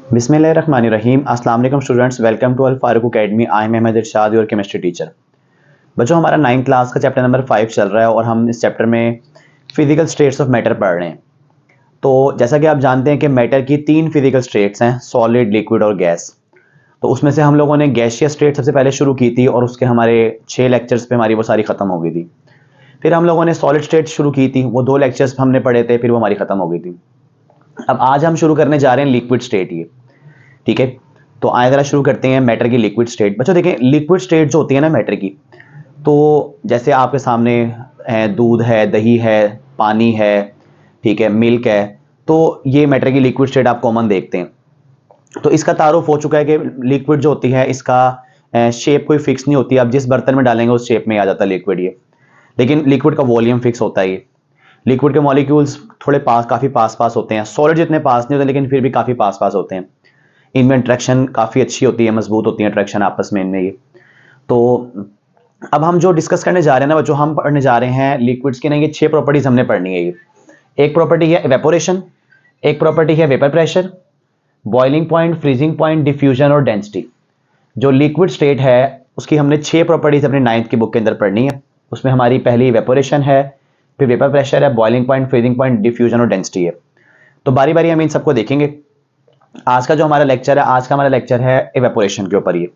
बिस्मिल्लाहिर्रहमानिर्रहीम। अस्सलाम वालेकुम students, welcome to Al Farooq academy. I am Ahmad Irshad, your chemistry teacher. बच्चों, हमारा 9th क्लास का चैप्टर नंबर 5 चल रहा है और हम इस चैप्टर में फिजिकल स्टेट्स ऑफ मैटर पढ़ रहे हैं। तो जैसा कि आप जानते हैं कि मैटर की 3 फिजिकल स्टेट्स हैं, सॉलिड, लिक्विड और गैस। तो उसमें से हम लोगों ने गैसियस स्टेट सबसे पहले शुरू की थी और उसके हमारे 6 लेक्चर्स पे हमारी वो सारी ख़त्म हो गई थी। फिर हम लोगों ने सॉलिड स्टेट शुरू की थी, वो 2 लेक्चर्स हमने पढ़े थे, फिर वो हमारी ख़त्म हो गई थी। अब आज हम शुरू करने जा रहे हैं लिक्विड स्टेट। ये ठीक है, तो आए जरा शुरू करते हैं मैटर की लिक्विड स्टेट। बच्चों देखें, लिक्विड स्टेट जो होती है ना मैटर की, तो जैसे आपके सामने है, दूध है, दही है, पानी है, ठीक है, मिल्क है, तो ये मैटर की लिक्विड स्टेट आप कॉमन देखते हैं। तो इसका तारुफ हो चुका है कि लिक्विड जो होती है इसका शेप कोई फिक्स नहीं होती, आप जिस बर्तन में डालेंगे उस शेप में आ जाता है लिक्विड ये। लेकिन लिक्विड का वॉल्यूम फिक्स होता है। ये लिक्विड के मॉलिक्यूल्स थोड़े पास, काफ़ी पास पास होते हैं। सॉलिड जितने पास नहीं होते लेकिन फिर भी काफ़ी पास पास होते हैं। इनमें इंट्रैक्शन काफ़ी अच्छी होती है, मजबूत होती है इंट्रैक्शन आपस में इनमें ये। तो अब हम जो डिस्कस करने जा रहे हैं ना बच्चों, हम पढ़ने जा रहे हैं लिक्विड्स की ना, ये 6 प्रॉपर्टीज हमने पढ़नी है। ये एक प्रॉपर्टी है इवेपोरेशन, एक प्रॉपर्टी है vapour pressure, boiling point, freezing point, diffusion और डेंसिटी। जो लिक्विड स्टेट है उसकी हमने 6 प्रॉपर्टीज अपनी 9th की बुक के अंदर पढ़नी है। उसमें हमारी पहली इवेपोरेशन है, फिर वेपर प्रेशर है, boiling point, freezing point, diffusion और डेंसिटी है। तो बारी बारी हम इन सबको देखेंगे। आज का जो हमारा लेक्चर है, आज का हमारा लेक्चर है इवेपोरेशन के ऊपर। ये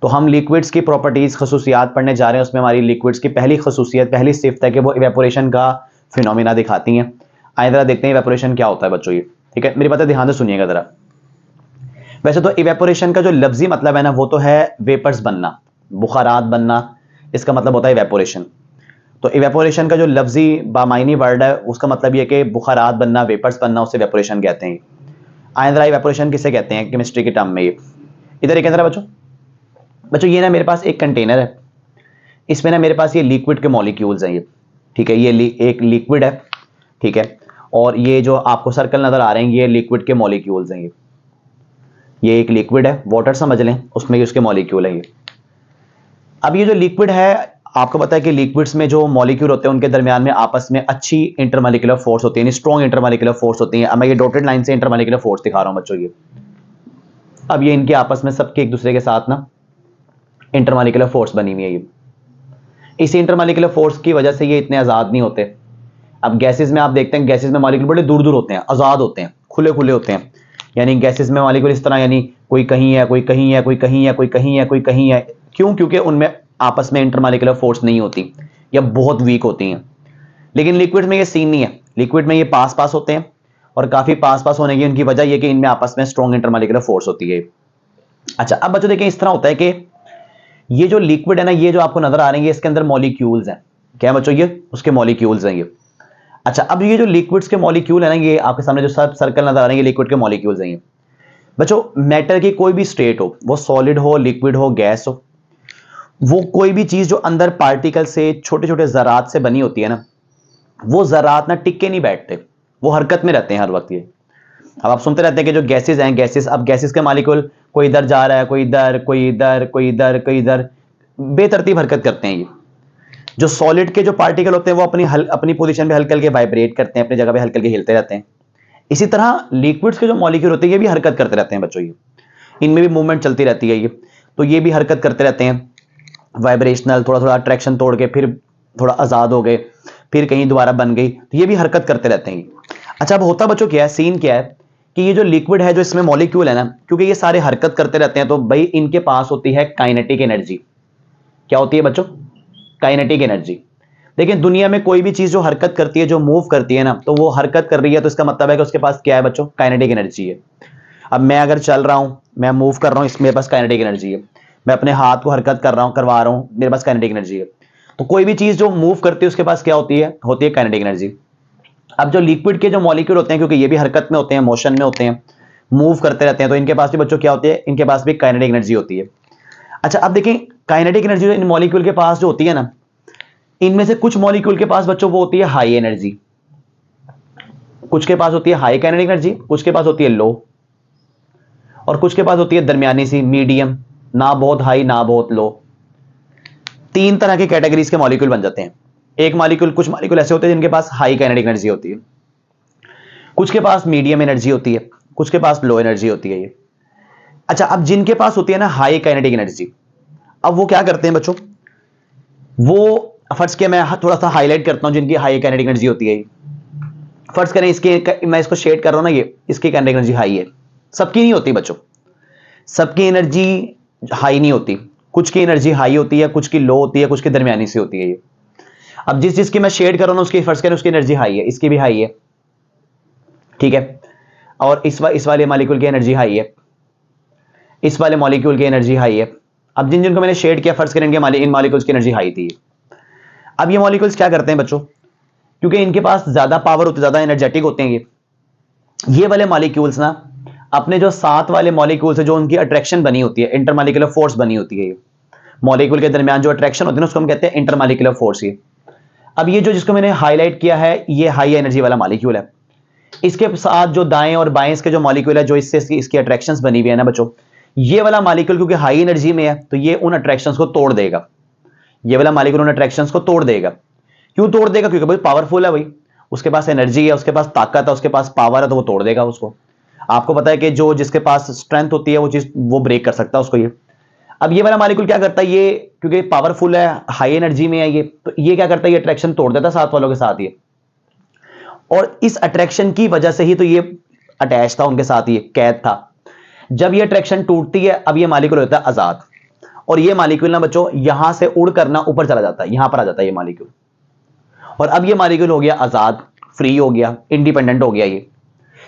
तो हम लिक्विड्स की प्रॉपर्टीज, खसूसियात पढ़ने जा रहे हैं। उसमें हमारी लिक्विड्स की पहली खसूसियत, पहली सिफ्त है कि वो इवेपोरेशन का फिनोमिना दिखाती हैं। आइए जरा देखते हैं इवेपोरेशन क्या होता है बच्चों। ये ठीक है, मेरी बातें ध्यान से सुनिएगा जरा। वैसे तो इवेपोरेशन का जो लफ्जी मतलब है ना, वो तो है वेपर्स बनना, बुखारात बनना, इसका मतलब होता है इवेपोरेशन। तो इवेपोरेशन का जो लफ्जी बामायनी वर्ड है उसका मतलब ये कि बुखारात बनना, वेपर्स बनना, उसे इवेपोरेशन कहते हैं। आइए जरा इवेपोरेशन किसे कहते हैं केमिस्ट्री के टर्म में। ये इधर एक अंदर बच्चों, ये ना मेरे पास एक कंटेनर है, इसमें ना मेरे पास ये लिक्विड के मॉलिक्यूल्स हैं। ये ठीक है, ये एक लिक्विड है, ठीक है, और ये जो आपको सर्कल नजर आ रहे हैं ये लिक्विड के मॉलिक्यूल्स हैं। ये एक लिक्विड है, वाटर समझ लें, उसमें ये उसके मॉलिक्यूल है। ये अब ये जो लिक्विड है, आपको पता है कि लिक्विड्स में जो मॉलिक्यूल होते हैं उनके दरमियान में आपस में अच्छी इंटरमॉलिक्यूलर फोर्स होती है, स्ट्रॉन्ग इंटरमॉलिक्यूलर फोर्स होती है। अब मैं ये डॉटेड लाइन से इंटरमॉलिक्यूलर फोर्स दिखा रहा हूं बच्चों। ये अब ये इनके आपस में सबके एक दूसरे के साथ ना इंटरमॉलिक्यूलर फोर्स बनी हुई है। ये इसी इंटरमॉलिक्यूलर फोर्स की वजह से ये इतने आजाद नहीं होते। अब गैसेस में आप देखते हैं, गैसेस में मॉलिक्यूल बड़े दूर दूर होते हैं, आजाद होते हैं, खुले खुले होते हैं। यानी गैसेस में मॉलिक्यूल इस तरह, यानी कोई कहीं है, कोई कहीं है, कोई कहीं है, कोई कहीं है, कोई कहीं है। क्यों? क्योंकि उनमें आपस में इंटरमॉलिक्यूलर फोर्स नहीं होती या बहुत वीक होती हैं। लेकिन लिक्विड में ये सीन नहीं है। लिक्विड में ये पास पास होते हैं और काफी पास पास होने की उनकी वजह यह कि इनमें आपस में स्ट्रॉन्ग इंटरमॉलिक्यूलर फोर्स होती है। अच्छा, अब बच्चों देखें, इस तरह होता है कि ये जो लिक्विड है ना, ये जो आपको नजर आ रहे हैं, इसके अंदर मॉलिक्यूल्स हैं। क्या है बच्चों? ये उसके मॉलिक्यूल्स हैं। ये अच्छा, अब ये जो लिक्विड्स के मॉलिक्यूल है ना, ये आपके सामने जो सब सर्कल नजर आ रहे हैं, ये लिक्विड के मॉलिक्यूल्स हैं। ये बच्चों, मैटर की कोई भी स्टेट हो, वो सॉलिड हो, लिक्विड हो, गैस हो, वो कोई भी चीज जो अंदर पार्टिकल से, छोटे छोटे ज़रात से बनी होती है ना, वो ज़रात ना टिक के नहीं बैठते, वो हरकत में रहते हैं हर वक्त। ये अब आप सुनते रहते हैं कि जो गैसेस हैं, गैसेस, अब गैसेस के मॉलिक्यूल कोई इधर जा रहा है, कोई इधर, कोई इधर, कोई इधर, कोई इधर, बेतरतीब हरकत करते हैं। ये जो सॉलिड के जो पार्टिकल होते हैं वो अपनी पोजीशन पे हल्के हल्के वाइब्रेट करते हैं, अपनी जगह पे हल्के हल्के हिलते रहते हैं। इसी तरह लिक्विड्स के जो मॉलिक्यूल होते हैं ये भी हरकत करते रहते हैं बच्चों। ये इनमें भी मूवमेंट चलती रहती है। ये तो ये भी हरकत करते रहते हैं, वाइब्रेशनल, थोड़ा थोड़ा अट्रैक्शन तोड़ के फिर थोड़ा आजाद हो गए, फिर कहीं दोबारा बन गई, तो ये भी हरकत करते रहते हैं। अच्छा, अब होता बच्चों क्या है, सीन क्या है कि ये जो लिक्विड है, जो इसमें मॉलिक्यूल है ना, क्योंकि ये सारे हरकत करते रहते हैं, तो भाई इनके पास होती है काइनेटिक एनर्जी। क्या होती है बच्चों? Kinetic energy. देखिए, दुनिया में कोई भी चीज जो हरकत करती है, जो मूव करती है ना, तो वो हरकत कर रही है, तो इसका मतलब है कि उसके पास क्या है बच्चों? काइनेटिक एनर्जी है। अब मैं अगर चल रहा हूं, मैं मूव कर रहा हूं, इसमें मेरे पास काइनेटिक एनर्जी है। मैं अपने हाथ को हरकत कर रहा हूं, करवा रहा हूं, मेरे पास काइनेटिक एनर्जी है। तो कोई भी चीज जो मूव करती है उसके पास क्या होती है? होती है काइनेटिक एनर्जी। अब जो लिक्विड के जो मॉलिक्यूल होते हैं, क्योंकि ये भी हरकत में होते हैं, मोशन में होते हैं, मूव करते रहते हैं, तो इनके पास भी बच्चों क्या होती है? इनके पास भी काइनेटिक एनर्जी होती है। अच्छा, अब देखिए, काइनेटिक एनर्जी इन मॉलिक्यूल के पास जो होती है ना, इनमें से कुछ मॉलिक्यूल के पास बच्चों वो होती है हाई एनर्जी, कुछ के पास होती है हाई काइनेटिक एनर्जी, कुछ के पास होती है लो, और कुछ के पास होती है दरमियानी सी, मीडियम, ना बहुत हाई ना बहुत लो। 3 तरह के कैटेगरीज के मॉलिक्यूल बन जाते हैं। एक मॉलिक्यूल, कुछ मॉलिक्यूल ऐसे होते हैं जिनके पास हाई काइनेटिक एनर्जी होती है, कुछ के पास मीडियम एनर्जी होती है, कुछ के पास लो एनर्जी होती है ये। अच्छा, अब जिनके पास होती है ना हाई काइनेटिक एनर्जी, अब वो क्या करते हैं बच्चों, वो फर्स्ट के मैं थोड़ा सा हाईलाइट करता हूं जिनकी हाई काइनेटिक एनर्जी होती है। फर्स्ट करें इसके, मैं इसको शेड कर रहा हूं ना, ये इसकी काइनेटिक एनर्जी हाई है। सबकी नहीं होती बच्चों, सबकी एनर्जी हाई नहीं होती, कुछ की एनर्जी हाई होती है, कुछ की लो होती है, कुछ की दरमियानी सी होती है ये। अब जिस जिसकी मैं शेड कर रहा हूं उसकी फर्स्ट करें उसकी एनर्जी हाई है, इसकी भी हाई है, ठीक है। और इस वाले मॉलिक्यूल की एनर्जी हाई है, इस वाले मॉलिक्यूल की एनर्जी हाई है। अब जिन जिनको मैंने शेड किया फर्स्ट करें इन मॉलिक्यूल्स की एनर्जी हाई थी। अब ये मॉलिक्यूल्स क्या करते हैं बच्चों, क्योंकि इनके पास ज्यादा पावर होती है, ज्यादा एनर्जेटिक होते हैं ये वाले मॉलिक्यूल्स ना अपने जो साथ वाले मॉलिक्यूल्स है, जो उनकी अट्रैक्शन बनी होती है, इंटरमॉलिक्यूलर फोर्स बनी होती है, ये मॉलिक्यूल के दरमियान जो अट्रैक्शन होती है ना उसको हम कहते हैं इंटरमॉलिक्यूलर फोर्स। ये अब ये जो जिसको मैंने हाईलाइट किया है ये हाई एनर्जी वाला मॉलिक्यूल है। इसके साथ जो दाएं और बाएं के जो मॉलिक्यूल है, जो इससे इसकी अट्रैक्शंस बनी हुई है ना बच्चों, ये वाला मॉलिक्यूल क्योंकि हाई एनर्जी में है तो ये उन अट्रैक्शंस को तोड़ देगा। ये वाला मॉलिक्यूल उन अट्रैक्शंस को तोड़ देगा। क्यों तोड़ देगा, क्योंकि भाई पावरफुल है, भाई उसके पास एनर्जी है, उसके पास ताकत है, उसके पास पावर है, तो वो तोड़ देगा उसको। आपको पता है कि जो जिसके पास स्ट्रेंथ होती है वो चीज वो ब्रेक कर सकता है उसको ये। अब ये वाला मॉलिक्यूल क्या करता है, ये क्योंकि पावरफुल है, हाई एनर्जी में है ये, तो ये क्या करता है, ये अट्रैक्शन तोड़ देता है साथ वालों के साथ ये। और इस अट्रैक्शन की वजह से ही तो ये अटैच था उनके साथ, ये कैद था। जब ये अट्रैक्शन टूटती है अब ये मॉलिक्यूल होता है आजाद, और ये मॉलिक्यूल ना बच्चों यहां से उड़ करना ऊपर चला जाता है, यहां पर आ जाता है ये मॉलिक्यूल। और अब ये मॉलिक्यूल हो गया आजाद, फ्री हो गया, इंडिपेंडेंट हो गया ये।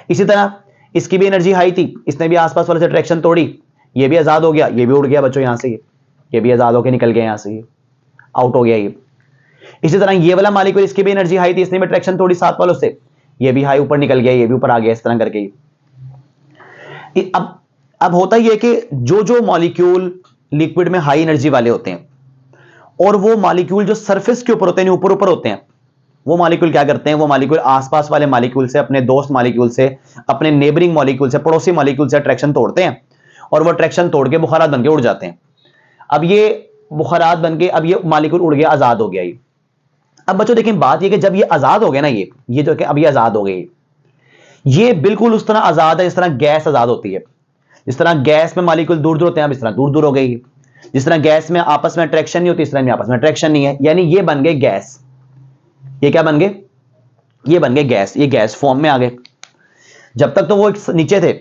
इसी तरह इसकी भी एनर्जी हाई थी, इसने भी आसपास वाले से अट्रैक्शन तोड़ी, ये भी आजाद हो गया, ये भी उड़ गया बच्चों यहां से, ये भी आजाद होकर निकल गया यहां से, ये आउट हो गया ये। इसी तरह ये वाला मॉलिक्यूल, इसकी भी एनर्जी हाई थी, इसने भी अट्रैक्शन तोड़ी साथ वालों से, ये भी हाई ऊपर निकल गया, ये भी ऊपर आ गया, इस तरह करके। अब होता ही है कि जो जो मॉलिक्यूल लिक्विड में हाई एनर्जी वाले होते हैं और वो मॉलिक्यूल जो सरफेस के ऊपर होते हैं, ऊपर ऊपर होते हैं, वो मॉलिक्यूल क्या करते हैं, वो मॉलिक्यूल आसपास वाले मॉलिक्यूल से, अपने दोस्त मॉलिक्यूल से, अपने नेबरिंग मॉलिक्यूल से, पड़ोसी मॉलिक्यूल से अट्रैक्शन तोड़ते हैं और वो अट्रैक्शन तोड़ के बुखारात बन के उड़ जाते हैं। अब ये बुखारात बन के अब ये मॉलिक्यूल उड़ गया, आजाद हो गया ये। अब बच्चों देखिए बात ये कि जब ये आजाद हो गया ना, ये जो कि अब ये आजाद हो गई, ये बिल्कुल उस तरह आजाद है जिस तरह गैस आजाद होती है। जिस तरह गैस में मॉलिक्यूल दूर दूर होते हैं, अब इस तरह दूर दूर हो गई। जिस तरह गैस में आपस में अट्रैक्शन नहीं होती, इस तरह में आपस में अट्रैक्शन नहीं है, यानी ये बन गए गैस। ये क्या बन गए, ये बन गए गैस, ये गैस फॉर्म में आ गए। जब तक तो वो नीचे थे,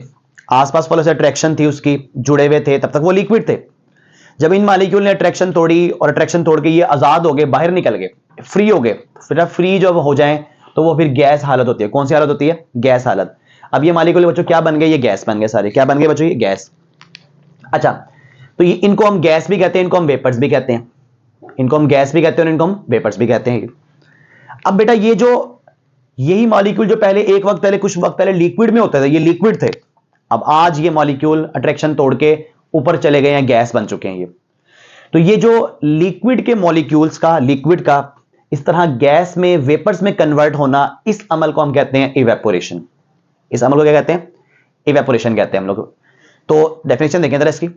आसपास वालों से अट्रैक्शन थी उसकी, जुड़े हुए थे, तब तक वो लिक्विड थे। जब इन मॉलिक्यूल ने अट्रैक्शन तोड़ी और अट्रैक्शन तोड़ के ये आजाद हो गए, बाहर निकल गए, फ्री हो गए, फिर फ्री जब हो जाए तो वो फिर गैस हालत होती है। कौन सी हालत होती है, गैस हालत। अब ये मॉलिक्यूल बच्चों क्या बन गए, ये गैस बन गए सारे। क्या बन गए बच्चों, ये गैस। अच्छा, तो ये इनको हम गैस भी कहते हैं, इनको हम वेपर्स भी कहते हैं, इनको हम गैस भी कहते हैं और इनको हम वेपर्स भी कहते हैं। अब बेटा ये जो यही मॉलिक्यूल जो पहले एक वक्त पहले, कुछ वक्त पहले लिक्विड में होते थे, ये लिक्विड थे, अब आज ये मॉलिक्यूल अट्रैक्शन तोड़ के ऊपर चले गए हैं, गैस बन चुके हैं ये। तो ये जो लिक्विड के मॉलिक्यूल्स का, लिक्विड का इस तरह गैस में, वेपर्स में कन्वर्ट होना, इस अमल को हम कहते हैं इवेपोरेशन। इस अमल को क्या कहते हैं, इवेपोरेशन कहते हैं हम लोग। तो डेफिनेशन देखें जरा इसकी।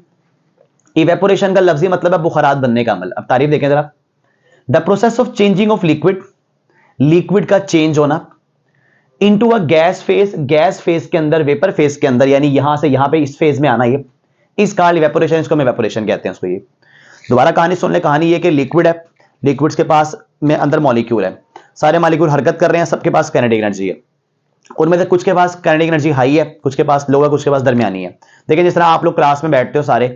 इवेपोरेशन का लफ्जी मतलब है बुखारात बनने का अमल। अब तारीफ देखें जरा। The process of changing of liquid, liquid का चेंज होना into a gas phase, gas phase के अंदर, वेपर फेज के अंदर, यानी यहां से यहां पे इस फेज में आना, ये इस कॉल्ड इवेपोरेशन, इसको हम इवेपोरेशन कहते हैं उसको। ये दोबारा कहानी सुन ले। कहानी ये कि लिक्विड है, लिक्विड्स के पास में अंदर मॉलिक्यूल है, सारे मॉलिक्यूल हरकत कर रहे हैं, सबके पास काइनेटिक एनर्जी है। उनमें से कुछ के पास काइनेटिक एनर्जी हाई है, कुछ के पास लो है, कुछ के पास दरमियानी है। देखिए जिस तरह आप लोग क्लास में बैठते हो सारे,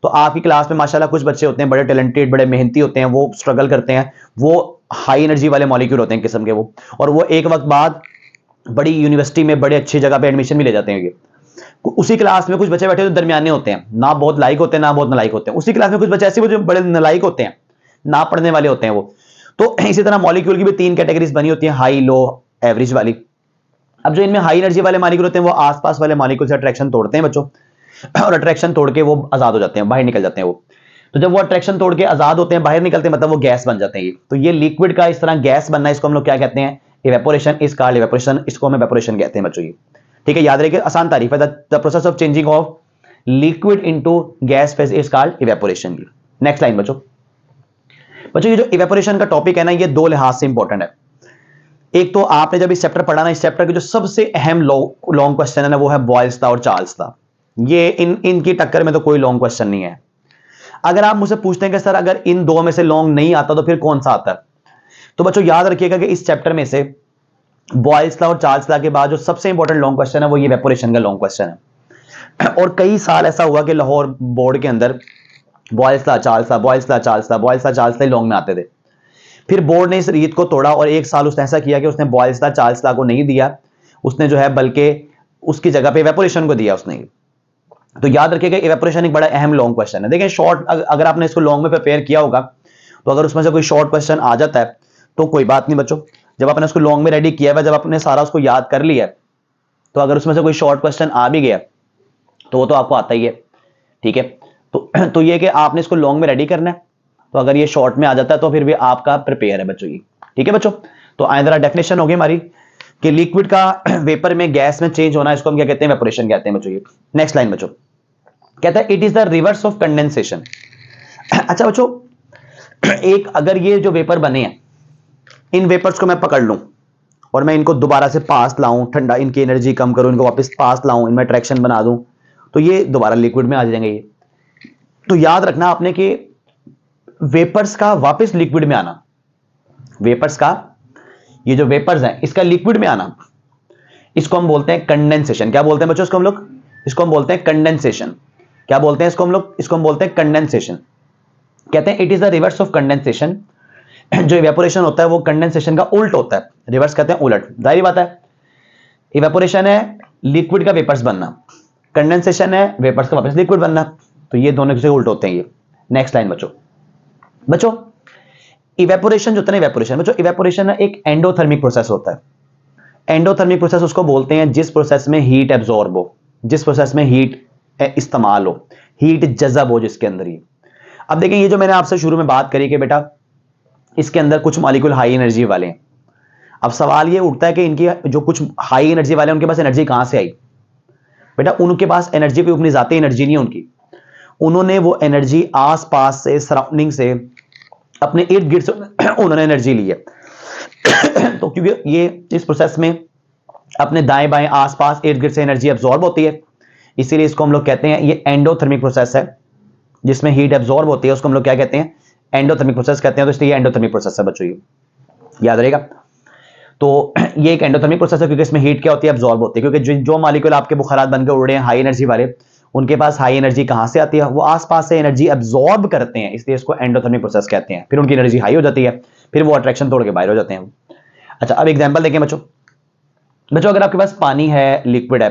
तो आपकी क्लास में माशाल्लाह कुछ बच्चे होते हैं बड़े टैलेंटेड, बड़े मेहनती होते हैं, वो स्ट्रगल करते हैं, वो हाई एनर्जी वाले मॉलिक्यूल होते हैं किस्म के वो, और वो एक वक्त बाद बड़ी यूनिवर्सिटी में बड़े अच्छी जगह पे एडमिशन भी ले जाते हैं। उसी क्लास में कुछ बच्चे बैठे तो दरमियाने होते हैं, ना बहुत लाइक होते हैं ना बहुत नलाइक होते हैं। उसी क्लास में कुछ बच्चे ऐसे जो बड़े नलाइक होते हैं, ना पढ़ने वाले होते हैं वो। तो इसी तरह मॉलिक्यूल की भी 3 कैटेगरीज बनी होती हैं, हाई, लो, एवरेज वाली। अब जो इनमें हाई एनर्जी वाले मॉलिक्यूल होते हैं वो आसपास वाले मॉलिक्यूल से अट्रैक्शन तोड़ते हैं बच्चों, और अट्रैक्शन तोड़ के वो आजाद हो जाते हैं, बाहर निकल जाते हैं वो। तो जब वो अट्रैक्शन तोड़ के आजाद होते हैं, बाहर निकलते हैं, मतलब वो गैस बन जाते हैं ये। तो ये लिक्विड का इस तरह गैस बनना, इसको हम लोग क्या कहते हैं, इवेपोरेशन। इस कॉल्ड इवेपोरेशन, इसको हम इवेपोरेशन कहते हैं बच्चों ये। ठीक है, याद रखिए, आसान तारीफ है। The process of changing of liquid into gas phase is called evaporation. Next line बच्चों। बच्चों ये जो इवेपोरेशन का टॉपिक है ना, ये 2 लिहाज से इंपॉर्टेंट है। एक तो आपने जब इस चैप्टर पढ़ा ना, इस चैप्टर के जो सबसे अहम लॉन्ग क्वेश्चन है ना, वो है बॉयल्स लॉ और चार्ल्स लॉ। ये इनकी टक्कर में तो कोई लॉन्ग क्वेश्चन नहीं है। अगर आप मुझसे पूछते हैं कि सर अगर इन दो में से लॉन्ग नहीं आता तो फिर कौन सा आता है, तो बच्चों याद रखिएगा कि इस चैप्टर में से बॉयल्स लॉ और चार्ल्स लॉ के बाद जो सबसे इंपॉर्टेंट लॉन्ग क्वेश्चन है वो ये इवेपोरेशन का लॉन्ग क्वेश्चन है। और कई साल ऐसा हुआ कि लाहौर बोर्ड के अंदर Boyle's law Charles law, Boyle's law Charles law, Boyle's law Charles law long में आते थे। फिर बोर्ड ने इस रीत को तोड़ा और एक साल उसने ऐसा किया कि उसने बॉयल्स लॉ चार्ल्स लॉ को नहीं दिया, उसने जो है बल्कि उसकी जगह पे इवेपोरेशन को दिया उसने। तो याद रखिएगा इवेपोरेशन एक बड़ा अहम लॉन्ग क्वेश्चन है। देखिए शॉर्ट अगर आपने इसको लॉन्ग में प्रिपेयर किया होगा तो अगर उसमें से कोई शॉर्ट क्वेश्चन आ जाता है तो कोई बात नहीं बच्चों, जब आपने उसको लॉन्ग में रेडी किया है, जब आपने सारा उसको याद कर लिया है, तो अगर उसमें से कोई शॉर्ट क्वेश्चन आ भी गया तो वो तो आपको आता ही है, ठीक है। तो ये कि आपने इसको लॉन्ग में रेडी करना है, तो अगर ये शॉर्ट में आ जाता है तो फिर भी आपका प्रिपेयर है बच्चों ये, ठीक है बच्चों। तो आए जरा डेफिनेशन होगी हमारी कि लिक्विड का वेपर में गैस में चेंज होना, इसको हम क्या कहते हैं, इवेपोरेशन कहते हैं बच्चों ये। नेक्स्ट लाइन बच्चों कहता है it is the reverse of condensation. अच्छा बच्चों, एक अगर ये जो वेपर बने हैं, इन वेपर्स को मैं पकड़ लूं और मैं इनको दोबारा से पास लाऊं, ठंडा इनकी एनर्जी कम करूं, इनको वापस पास लाऊं, इनमें अट्रैक्शन बना दूं, तो ये दोबारा लिक्विड में आ जाएंगे ये। तो याद रखना आपने कि वेपर्स का वापस लिक्विड में आना, वेपर्स का ये जो वेपर्स हैं इसका लिक्विड में आना, इसको हम बोलते हैं कंडेंसेशन। क्या बोलते हैं बच्चों इसको हम लोग? इसको हम बोलते हैं कंडेंसेशन। क्या बोलते हैं इसको हम लोग? इसको हम बोलते हैं कंडेंसेशन। कहते हैं it is the reverse of condensation. जो इवेपोरेशन होता है वो कंडेंसेशन का उल्ट होता है, रिवर्स कहते हैं उलट, जाहिर बात है। इवेपोरेशन है लिक्विड का वेपर्स बनना, कंडेंसेशन है वेपर्स का वापस लिक्विड बनना, तो ये दोनों से उल्ट होते हैं ये। नेक्स्ट लाइन बच्चों इवेपोरेशन जो होता है ना, इवेपोरेशन बच्चों, इवेपोरेशन एक एंडोथर्मिक प्रोसेस होता है। एंडोथर्मिक प्रोसेस उसको बोलते हैं जिस प्रोसेस में हीट एब्जॉर्ब हो, जिस प्रोसेस में हीट इस्तेमाल हो, हीट जज़ब हो जिसके अंदर ही। अब देखें ये जो मैंने आपसे शुरू में बात करी कि बेटा इसके अंदर कुछ मॉलिक्यूल हाई एनर्जी वाले हैं। अब सवाल ये उठता है कि इनकी जो कुछ हाई एनर्जी वाले हैं उनके पास एनर्जी कहां से आई? बेटा उनके पास एनर्जी कोई अपनी जाती एनर्जी नहीं है उनकी, उन्होंने वो एनर्जी आसपास से, सराउंडिंग से, अपने इर्द गिर्द से उन्होंने एनर्जी ली है। तो क्योंकि ये इस प्रोसेस में अपने दाएं बाएं आसपास इर्द गिर्द से एनर्जी एब्जॉर्ब होती है, इसीलिए इसको हम लोग कहते हैं ये एंडोथर्मिक प्रोसेस है, जिसमें हीट एब्जॉर्ब होती है उसको हम लोग क्या कहते हैं? एंडोथर्मिक प्रोसेस कहते हैं। तो इसलिए एंडोथर्मिक प्रोसेस है बच्चों, ये याद रहेगा। तो ये एक एंडोथर्मिक प्रोसेस है क्योंकि इसमें हीट क्या होती है? एब्जॉर्ब होती है। क्योंकि जो मॉलिक्यूल आपके बुखारात बनकर उड़ रहे हैं हाई एनर्जी वाले, उनके पास हाई एनर्जी कहां से आती है? वो आसपास से एनर्जी एब्जॉर्ब करते हैं, इसलिए इसको एंडोथर्मिक प्रोसेस कहते हैं। फिर उनकी एनर्जी हाई हो जाती है, फिर वो अट्रैक्शन तोड़ के बाहर हो जाते हैं। अच्छा अब एग्जांपल देखें बच्चों अगर आपके पास पानी है, लिक्विड है